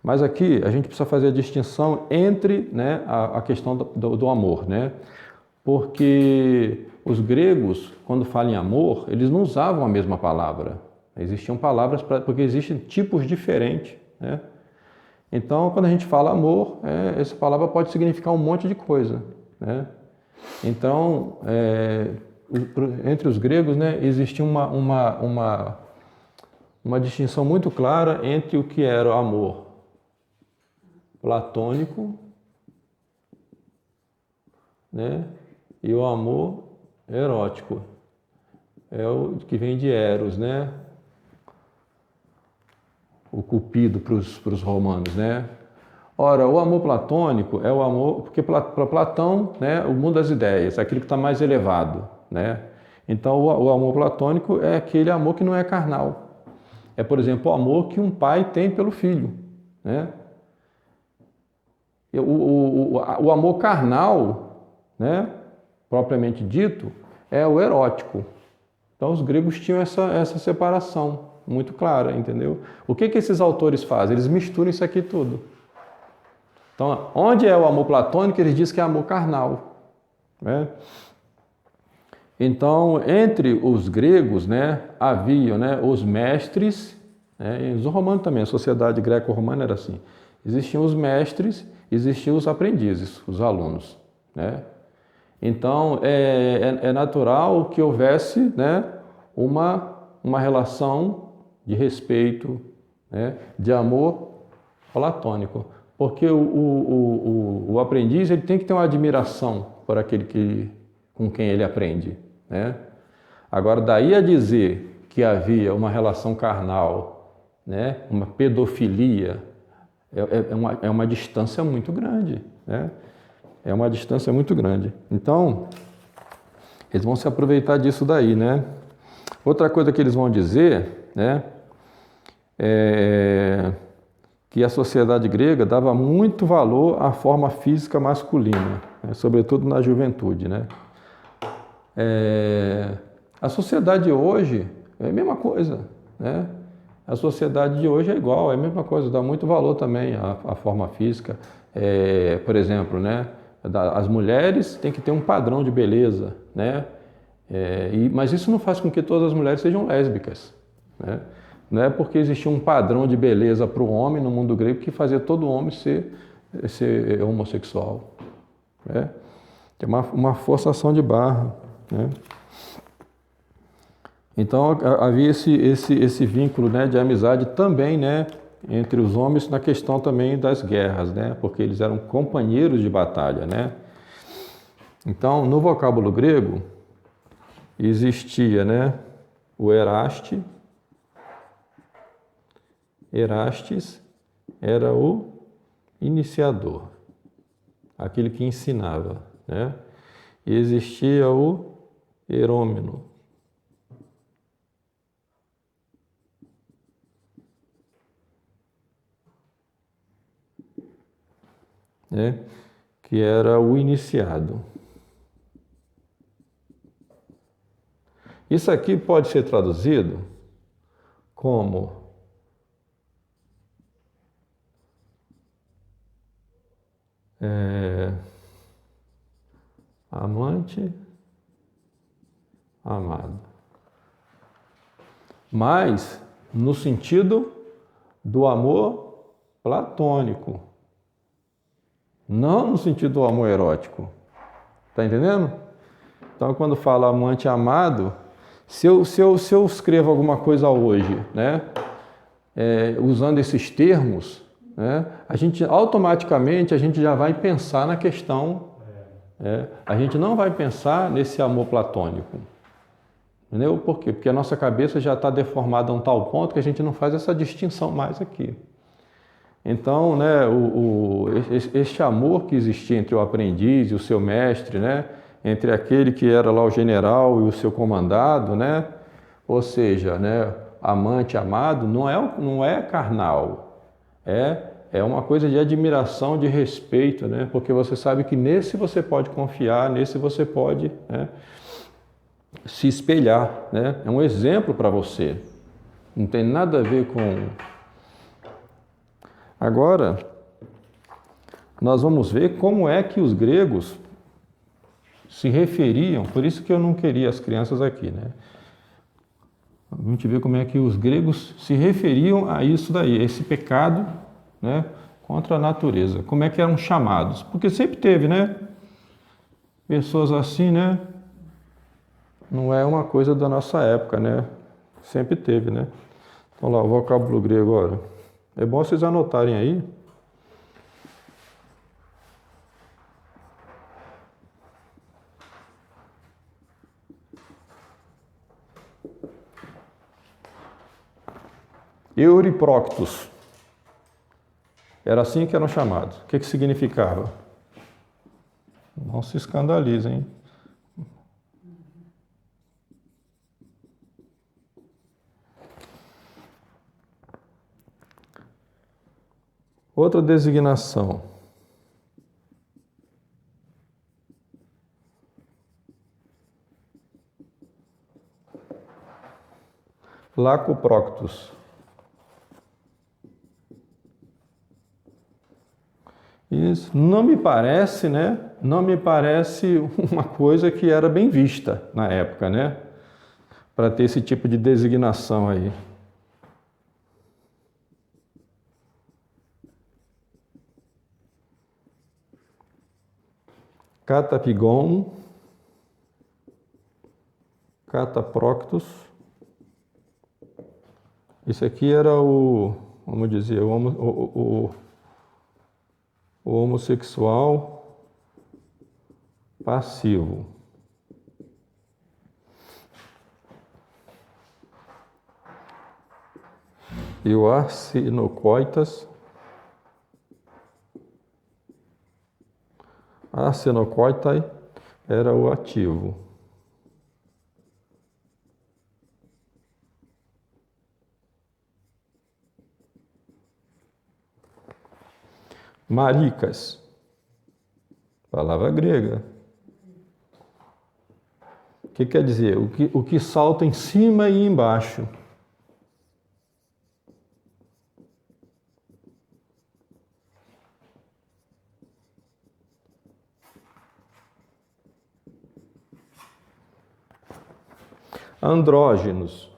Mas aqui a gente precisa fazer a distinção entre, né, a questão do amor, né? Porque os gregos, quando falam em amor, eles não usavam a mesma palavra. Existiam palavras, porque existem tipos diferentes, né? Então, quando a gente fala amor, essa palavra pode significar um monte de coisa, né? Então, entre os gregos, né, existia uma distinção muito clara entre o que era o amor platônico, né, e o amor erótico. É o que vem de Eros, né? O Cupido para os romanos, né? Ora, o amor platônico é o amor, porque para Platão, né, o mundo das ideias, aquilo que está mais elevado, né? Então, o amor platônico é aquele amor que não é carnal. É, por exemplo, o amor que um pai tem pelo filho, né? O amor carnal, né, propriamente dito, é o erótico. Então, os gregos tinham essa separação muito clara, entendeu? O que esses autores fazem? Eles misturam isso aqui tudo. Então, onde é o amor platônico, eles dizem que é amor carnal, né? Então, entre os gregos, né, haviam, né, os mestres, né, e os romanos também, a sociedade greco-romana era assim. Existiam os mestres, existiam os aprendizes, os alunos, né? Então, é natural que houvesse, né, uma uma relação de respeito, né, de amor platônico. Porque o aprendiz ele tem que ter uma admiração por aquele com quem ele aprende, né? Agora, daí a dizer que havia uma relação carnal, né, uma pedofilia, é uma distância muito grande, né? É uma distância muito grande. Então, eles vão se aproveitar disso daí, né? Outra coisa que eles vão dizer, né, é que a sociedade grega dava muito valor à forma física masculina, né, sobretudo na juventude, né? A sociedade de hoje é a mesma coisa, né? A sociedade de hoje é igual, é a mesma coisa, dá muito valor também à forma física. Por exemplo, né, as mulheres têm que ter um padrão de beleza, né? Mas isso não faz com que todas as mulheres sejam lésbicas, né? Não é porque existia um padrão de beleza para o homem no mundo grego que fazia todo homem ser homossexual, né? É uma forçação de barra, né? Então havia esse vínculo, né, de amizade também, né, entre os homens na questão também das guerras, né? Porque eles eram companheiros de batalha, né? Então, no vocábulo grego existia, né, o Erastes era o iniciador, aquele que ensinava, né? E existia o Herômeno, né, que era o iniciado. Isso aqui pode ser traduzido como amante, amado. Mas no sentido do amor platônico, não no sentido do amor erótico. Tá entendendo? Então, quando fala amante amado, se eu escrevo alguma coisa hoje, né, usando esses termos, né, automaticamente a gente já vai pensar na questão, a gente não vai pensar nesse amor platônico. Entendeu? Por quê? Porque a nossa cabeça já está deformada a um tal ponto que a gente não faz essa distinção mais aqui. Então, né, este amor que existia entre o aprendiz e o seu mestre, né, entre aquele que era lá o general e o seu comandado, né, ou seja, né, amante, amado, não é carnal, é uma coisa de admiração, de respeito, né, porque você sabe que nesse você pode confiar, nesse você pode, né, se espelhar, né, é um exemplo para você, não tem nada a ver com... Agora, nós vamos ver como é que os gregos se referiam, por isso que eu não queria as crianças aqui, né? A gente vê como é que os gregos se referiam a isso daí, esse pecado, né, contra a natureza. Como é que eram chamados? Porque sempre teve, né? Pessoas assim, né? Não é uma coisa da nossa época, né? Sempre teve, né? Então lá, o vocábulo grego agora. É bom vocês anotarem aí. Euriproctos. Era assim que eram chamados. O que significava? Não se escandalizem. Outra designação. Lacoproctos. Isso não me parece, né? Não me parece uma coisa que era bem vista na época, né? Para ter esse tipo de designação aí. Catapigon, Cataproctos, Esse aqui era vamos dizer, o homossexual passivo. E o arsenocoitas era o ativo. Maricas, palavra grega. O que quer dizer? O que salta em cima e embaixo. Andrógenos.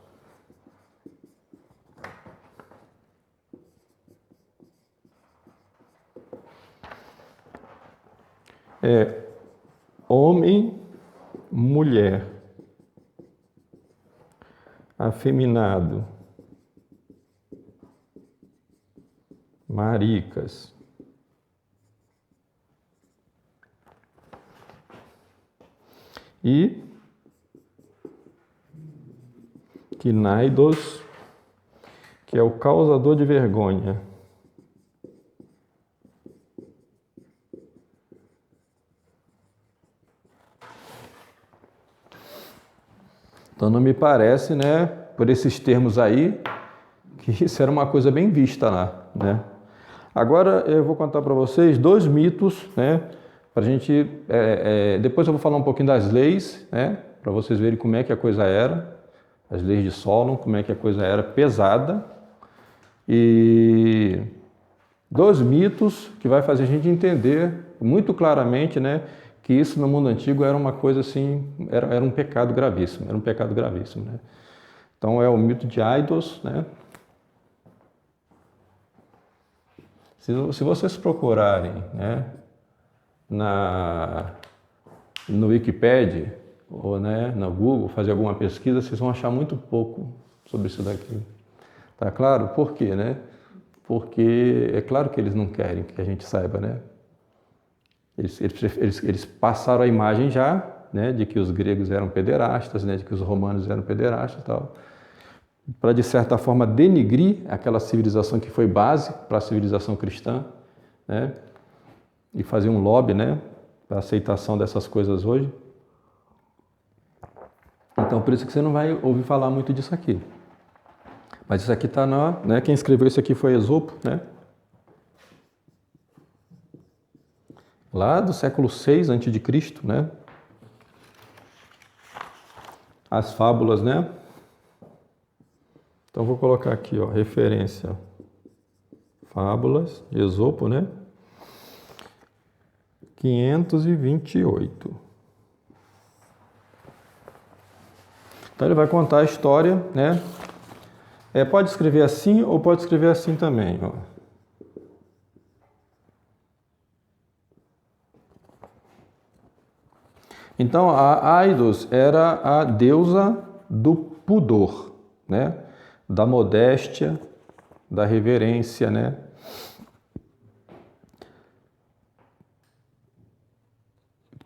Homem, mulher. Afeminado. Maricas. E Quinaidos, que é o causador de vergonha. Então não me parece, né, por esses termos aí, que isso era uma coisa bem vista lá, né? Agora eu vou contar para vocês 2 mitos, né, para a gente, depois eu vou falar um pouquinho das leis, né, para vocês verem como é que a coisa era, as leis de Solon, como é que a coisa era pesada, e 2 mitos que vai fazer a gente entender muito claramente, né, que isso no mundo antigo era uma coisa assim, era um pecado gravíssimo, né? Então é o mito de Aidos, né? Se vocês procurarem, né, no Wikipedia ou, né, no Google, fazer alguma pesquisa, vocês vão achar muito pouco sobre isso daqui. Tá claro? Por quê, né? Porque é claro que eles não querem que a gente saiba, né? Eles passaram a imagem já, né, de que os gregos eram pederastas, né, de que os romanos eram pederastas e tal, para de certa forma denigrir aquela civilização que foi base para a civilização cristã, né, e fazer um lobby, né, para a aceitação dessas coisas hoje. Então por isso que você não vai ouvir falar muito disso aqui. Mas isso aqui está né, quem escreveu isso aqui foi Esopo, né? Lá do século 6 a.C., né? As fábulas, né? Então vou colocar aqui, ó, referência. Fábulas de Esopo, né? 528. Então ele vai contar a história, né? Pode escrever assim ou pode escrever assim também, ó. Então, a Aidos era a deusa do pudor, né? Da modéstia, da reverência, né?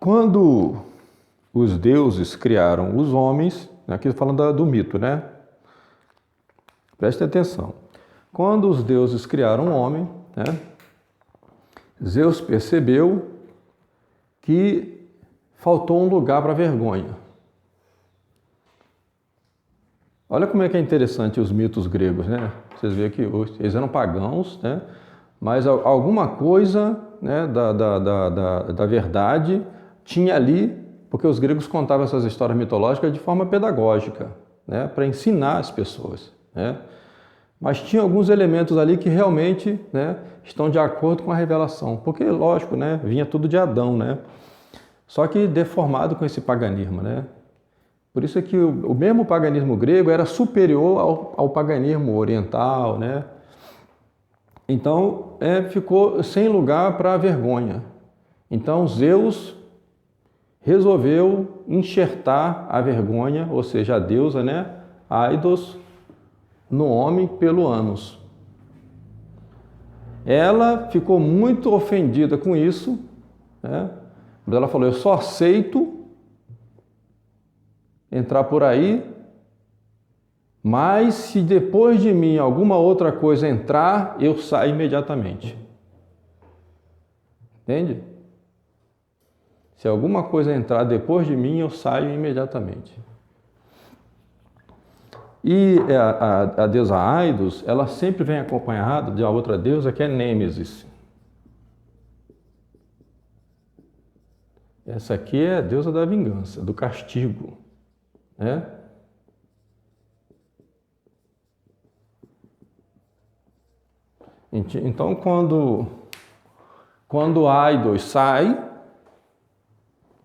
Quando os deuses criaram os homens, aqui falando do mito, né? Preste atenção. Quando os deuses criaram o homem, né? Zeus percebeu que faltou um lugar para vergonha. Olha como é que é interessante os mitos gregos, né? Vocês veem que eles eram pagãos, né? Mas alguma coisa, né, da verdade tinha ali, porque os gregos contavam essas histórias mitológicas de forma pedagógica, né, para ensinar as pessoas, né? Mas tinha alguns elementos ali que realmente, né, estão de acordo com a revelação, porque, lógico, né, vinha tudo de Adão, né? Só que deformado com esse paganismo, né? Por isso é que o mesmo paganismo grego era superior ao paganismo oriental, né? Então, ficou sem lugar para a vergonha. Então, Zeus resolveu enxertar a vergonha, ou seja, a deusa, né? Aidos, no homem pelo ânus. Ela ficou muito ofendida com isso, né? Mas ela falou: eu só aceito entrar por aí, mas se depois de mim alguma outra coisa entrar, eu saio imediatamente. Entende? Se alguma coisa entrar depois de mim, eu saio imediatamente. E a deusa Aidos, ela sempre vem acompanhada de uma outra deusa que é Nêmesis. Essa aqui é a deusa da vingança, do castigo, né? Então, quando Aidos sai,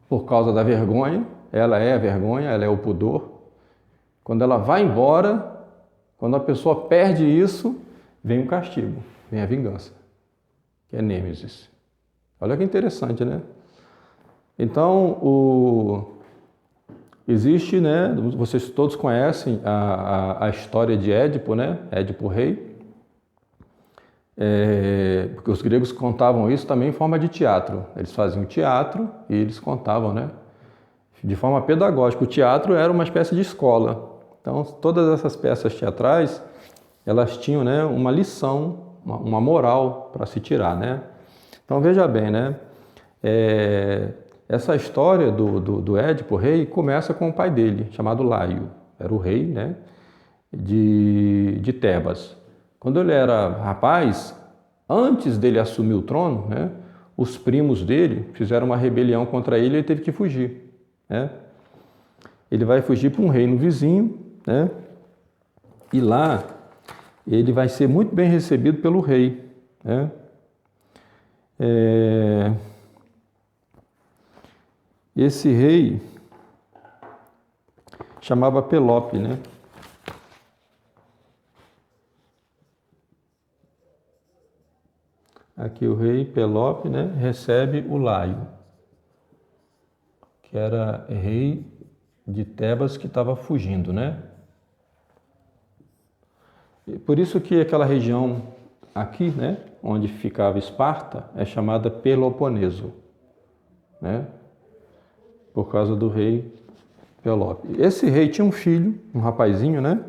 por causa da vergonha, ela é a vergonha, ela é o pudor. Quando ela vai embora, quando a pessoa perde isso, vem o castigo, vem a vingança, que é Nêmesis. Olha que interessante, né? Então, existe, né? Vocês todos conhecem a história de Édipo, né? Édipo rei. Porque os gregos contavam isso também em forma de teatro. Eles faziam teatro e eles contavam, né? De forma pedagógica. O teatro era uma espécie de escola. Então, todas essas peças teatrais, elas tinham, né, uma lição, uma moral para se tirar, né? Então, veja bem, né? Essa história do Édipo rei começa com o pai dele, chamado Laio. Era o rei, né, de Tebas. Quando ele era rapaz, antes dele assumir o trono, né, os primos dele fizeram uma rebelião contra ele e ele teve que fugir, né? Ele vai fugir para um reino vizinho, né? E lá ele vai ser muito bem recebido pelo rei, né? Esse rei chamava Pelope, né? Aqui o rei Pelope, né, recebe o Laio, que era rei de Tebas que estava fugindo, né? E por isso que aquela região aqui, né, onde ficava Esparta, é chamada Peloponeso, né? Por causa do rei Pelope. Esse rei tinha um filho, um rapazinho, né?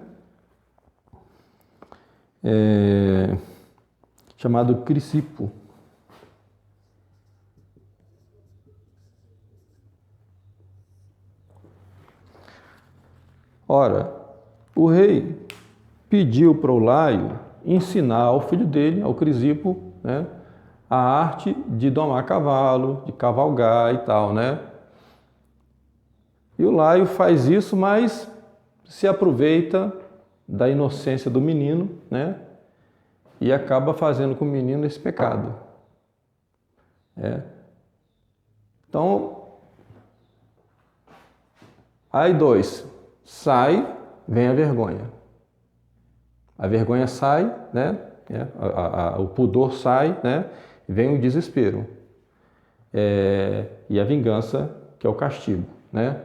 Chamado Crisipo. Ora, o rei pediu para o Laio ensinar ao filho dele, ao Crisipo, né, a arte de domar cavalo, de cavalgar e tal, né? E o Laio faz isso, mas se aproveita da inocência do menino, né? E acaba fazendo com o menino esse pecado. Então, aí sai, vem a vergonha. A vergonha sai, né? O pudor sai, né? Vem o desespero. E a vingança, que é o castigo, né?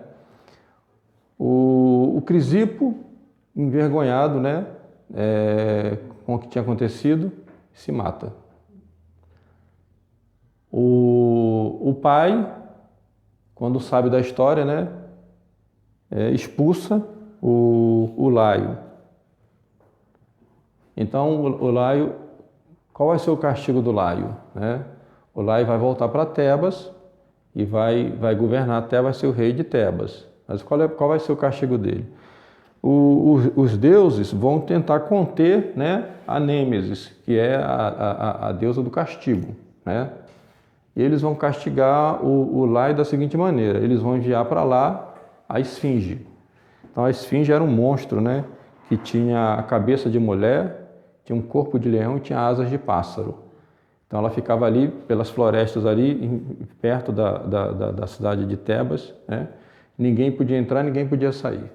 O Crisipo, envergonhado, né? Com o que tinha acontecido, se mata. O pai, quando sabe da história, né, expulsa o Laio. Então, o Laio, qual vai ser o castigo do Laio, né? O Laio vai voltar para Tebas e vai governar Tebas, vai ser o rei de Tebas. Mas qual vai ser o castigo dele? Os deuses vão tentar conter, né, a Nêmesis, que é a deusa do castigo, né? E eles vão castigar o Laio da seguinte maneira: eles vão enviar para lá a Esfinge. Então a Esfinge era um monstro, né, que tinha a cabeça de mulher, tinha um corpo de leão e tinha asas de pássaro. Então ela ficava ali pelas florestas ali, perto da cidade de Tebas, né? Ninguém podia entrar, ninguém podia sair.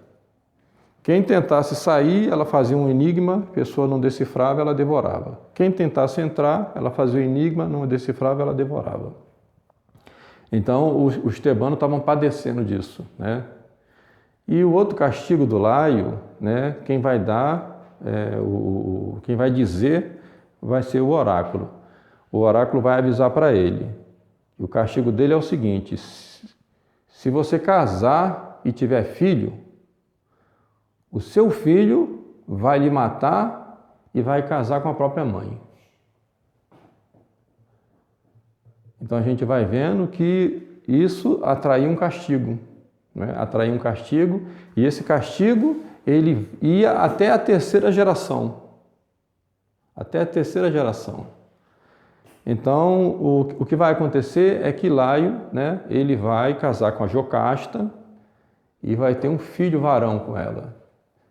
Quem tentasse sair, ela fazia um enigma, a pessoa não decifrava, ela devorava. Quem tentasse entrar, ela fazia o enigma, não decifrava, ela devorava. Então, os tebanos estavam padecendo disso, né? E o outro castigo do Laio, né, quem vai dar quem vai dizer vai ser o oráculo. O oráculo vai avisar para ele. E o castigo dele é o seguinte: se você casar e tiver filho, o seu filho vai lhe matar e vai casar com a própria mãe. Então a gente vai vendo que isso atraía um castigo, né? Atraía um castigo, e esse castigo ele ia até a terceira geração. Até a terceira geração. Então o que vai acontecer é que Laio, né, ele vai casar com a Jocasta e vai ter um filho varão com ela.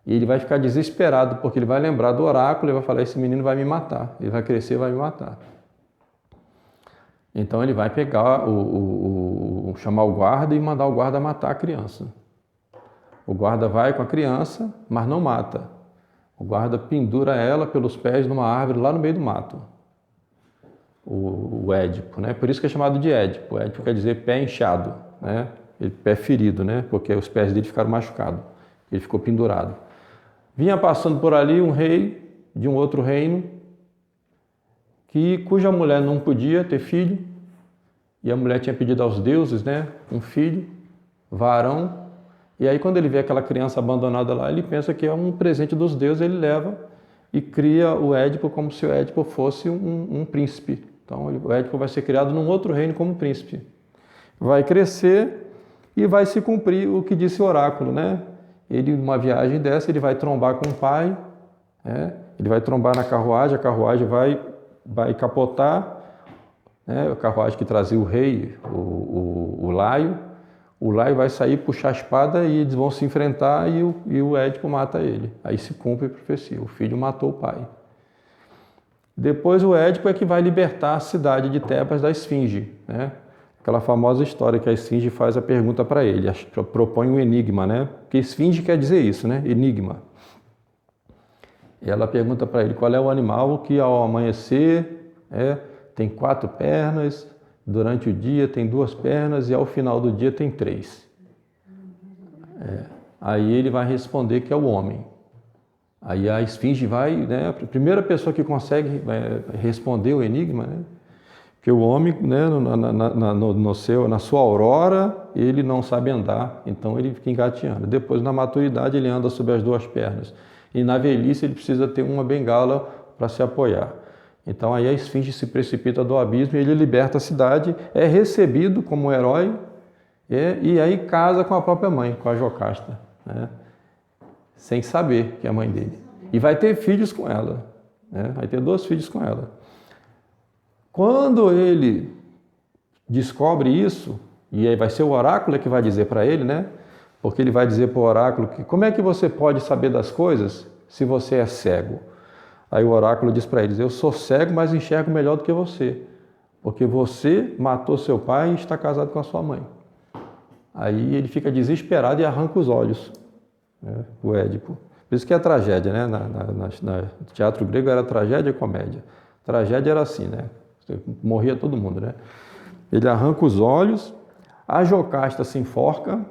E ele vai ficar desesperado, porque ele vai lembrar do oráculo e vai falar: esse menino vai me matar, ele vai crescer e vai me matar. Então ele vai pegar, chamar o guarda e mandar o guarda matar a criança. O guarda vai com a criança, mas não mata. O guarda pendura ela pelos pés numa árvore lá no meio do mato. O Édipo, né? Por isso que é chamado de Édipo. Édipo quer dizer pé inchado, né? Pé ferido, né? Porque os pés dele ficaram machucados. Ele ficou pendurado. Vinha passando por ali um rei de um outro reino, cuja mulher não podia ter filho, e a mulher tinha pedido aos deuses, né, um filho, varão, e aí quando ele vê aquela criança abandonada lá, ele pensa que é um presente dos deuses, ele leva e cria o Édipo como se o Édipo fosse um príncipe. Então o Édipo vai ser criado num outro reino como príncipe. Vai crescer e vai se cumprir o que disse o oráculo, né? Ele, numa viagem dessa, ele vai trombar com o pai, né? Ele vai trombar na carruagem, a carruagem vai capotar, né? A carruagem que trazia o rei, o Laio. O Laio vai sair, puxar a espada e eles vão se enfrentar e o Édipo mata ele. Aí se cumpre a profecia, o filho matou o pai. Depois o Édipo é que vai libertar a cidade de Tebas da Esfinge, né? Aquela famosa história que a Esfinge faz a pergunta para ele, propõe um enigma, né? Porque Esfinge quer dizer isso, né? Enigma. E ela pergunta para ele qual é o animal que ao amanhecer tem 4 pernas, durante o dia tem 2 pernas e ao final do dia tem 3. Aí ele vai responder que é o homem. Aí a Esfinge vai, né? A primeira pessoa que consegue responder o enigma, né? Que o homem, né, na sua aurora, ele não sabe andar, então ele fica engateando. Depois, na maturidade, ele anda sobre as 2 pernas. E na velhice, ele precisa ter uma bengala para se apoiar. Então, aí a Esfinge se precipita do abismo e ele liberta a cidade, é recebido como herói, e aí casa com a própria mãe, com a Jocasta, né, sem saber que é a mãe dele. E vai ter filhos com ela, né, vai ter 2 filhos com ela. Quando ele descobre isso, e aí vai ser o oráculo que vai dizer para ele, né? Porque ele vai dizer para o oráculo que como é que você pode saber das coisas se você é cego? Aí o oráculo diz para eles: eu sou cego, mas enxergo melhor do que você, porque você matou seu pai e está casado com a sua mãe. Aí ele fica desesperado e arranca os olhos, né? O Édipo. Por isso que é tragédia, né? No teatro grego era tragédia e comédia. Tragédia era assim, né? Morria todo mundo, né? Ele arranca os olhos, a Jocasta se enforca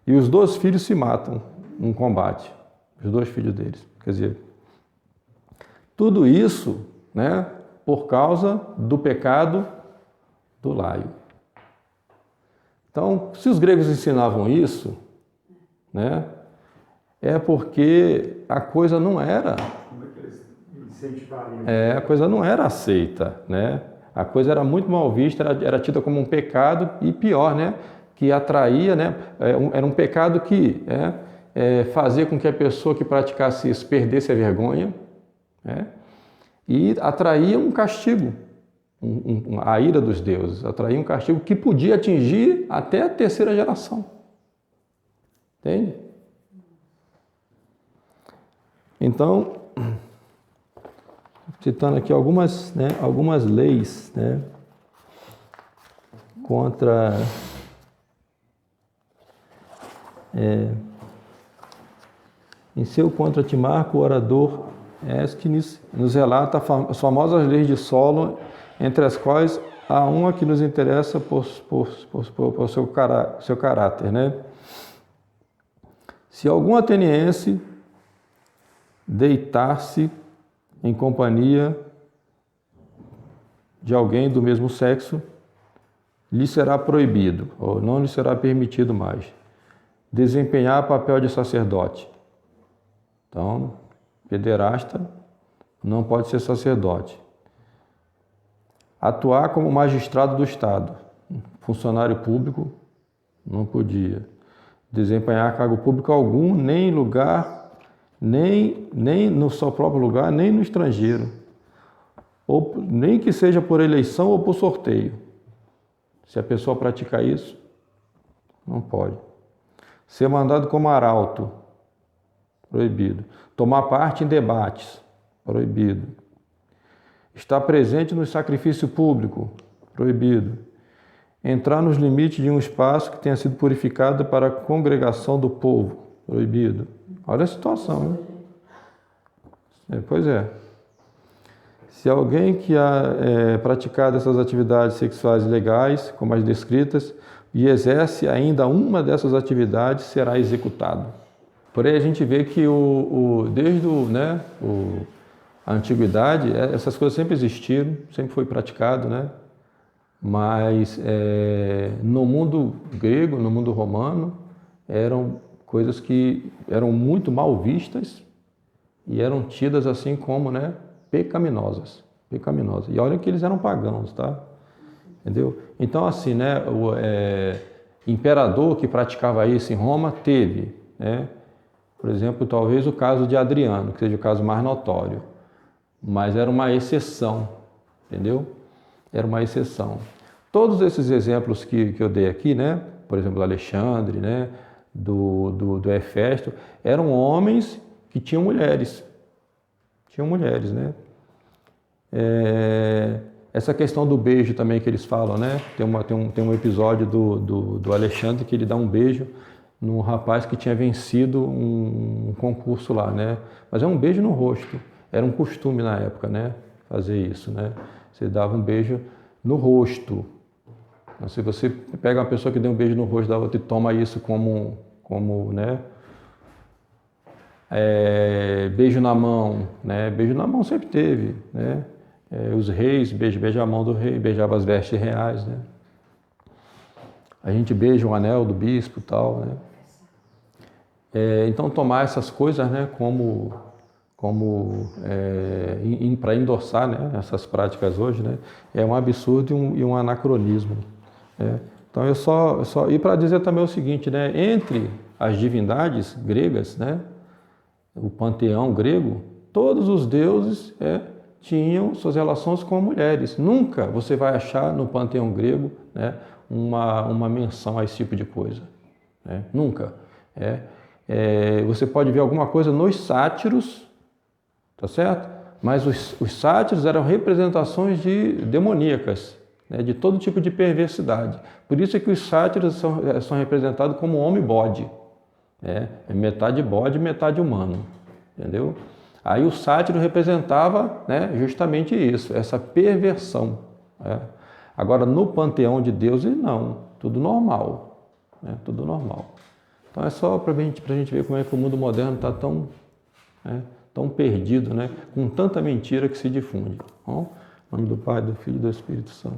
e os 2 filhos se matam num combate. Os 2 filhos deles. Quer dizer, tudo isso, né, por causa do pecado do Laio. Então, se os gregos ensinavam isso, né, é porque a coisa não era... a coisa não era aceita, né? A coisa era muito mal vista, era tida como um pecado e pior, né? Que atraía, né? Era um pecado que fazia com que a pessoa que praticasse isso perdesse a vergonha, né? E atraía um castigo, a ira dos deuses, atraía um castigo que podia atingir até a 3ª geração. Entende? Então, citando aqui algumas leis, né, contra em seu contra Timarco, o orador Ésquines nos relata as famosas leis de Solon, entre as quais há uma que nos interessa por seu caráter, né? Se algum ateniense deitar-se em companhia de alguém do mesmo sexo lhe será proibido, ou não lhe será permitido mais. Desempenhar papel de sacerdote. Então, pederasta não pode ser sacerdote. Atuar como magistrado do Estado. Funcionário público não podia. Desempenhar cargo público algum, nem em lugar, nem no seu próprio lugar, nem no estrangeiro. Ou, nem que seja por eleição ou por sorteio. Se a pessoa praticar isso, não pode. Ser mandado como arauto, proibido. Tomar parte em debates, proibido. Estar presente no sacrifício público, proibido. Entrar nos limites de um espaço que tenha sido purificado para a congregação do povo, proibido. Olha a situação, hein? Pois é. Se alguém que ha praticado essas atividades sexuais ilegais, como as descritas, e exerce ainda uma dessas atividades, será executado. Porém, a gente vê que desde a antiguidade, essas coisas sempre existiram, sempre foi praticado, né? Mas no mundo grego, no mundo romano, eram coisas que eram muito mal vistas e eram tidas assim como, né, pecaminosas. E olha que eles eram pagãos, tá? Entendeu? Então, assim, né, o imperador que praticava isso em Roma teve, né? Por exemplo, talvez o caso de Adriano, que seja o caso mais notório, mas era uma exceção, entendeu? Era uma exceção. Todos esses exemplos que eu dei aqui, né? Por exemplo, do Alexandre, né? do Hefesto, eram homens que tinham mulheres. Tinham mulheres, né? Essa questão do beijo também que eles falam, né? Tem um episódio do Alexandre que ele dá um beijo num rapaz que tinha vencido um concurso lá, né? Mas é um beijo no rosto. Era um costume na época, né? Fazer isso, né? Você dava um beijo no rosto. Então, se você pega uma pessoa que deu um beijo no rosto da outra e toma isso como né? Beijo na mão, né? Beijo na mão sempre teve, né? Os reis beijam a mão do rei, beijavam as vestes reais, né? A gente beija o anel do bispo e tal, né? Então tomar essas coisas, né, para endossar, né, essas práticas hoje, né, é um absurdo e um anacronismo. Né? Então e para dizer também o seguinte, né, entre as divindades gregas, né, o panteão grego, todos os deuses tinham suas relações com mulheres. Nunca você vai achar no panteão grego, né, uma menção a esse tipo de coisa. Né? Nunca. Você pode ver alguma coisa nos sátiros, tá certo? Mas os sátiros eram representações demoníacas, né? De todo tipo de perversidade. Por isso é que os sátiros são representados como homem-bode. É metade bode, metade humano. Entendeu? Aí o sátiro representava, né, justamente isso, essa perversão. Agora, no panteão de deuses, não. Tudo normal. Né? Tudo normal. Então é só para a gente ver como é que o mundo moderno está tão perdido, né? Com tanta mentira que se difunde. Bom, em nome do Pai, do Filho e do Espírito Santo.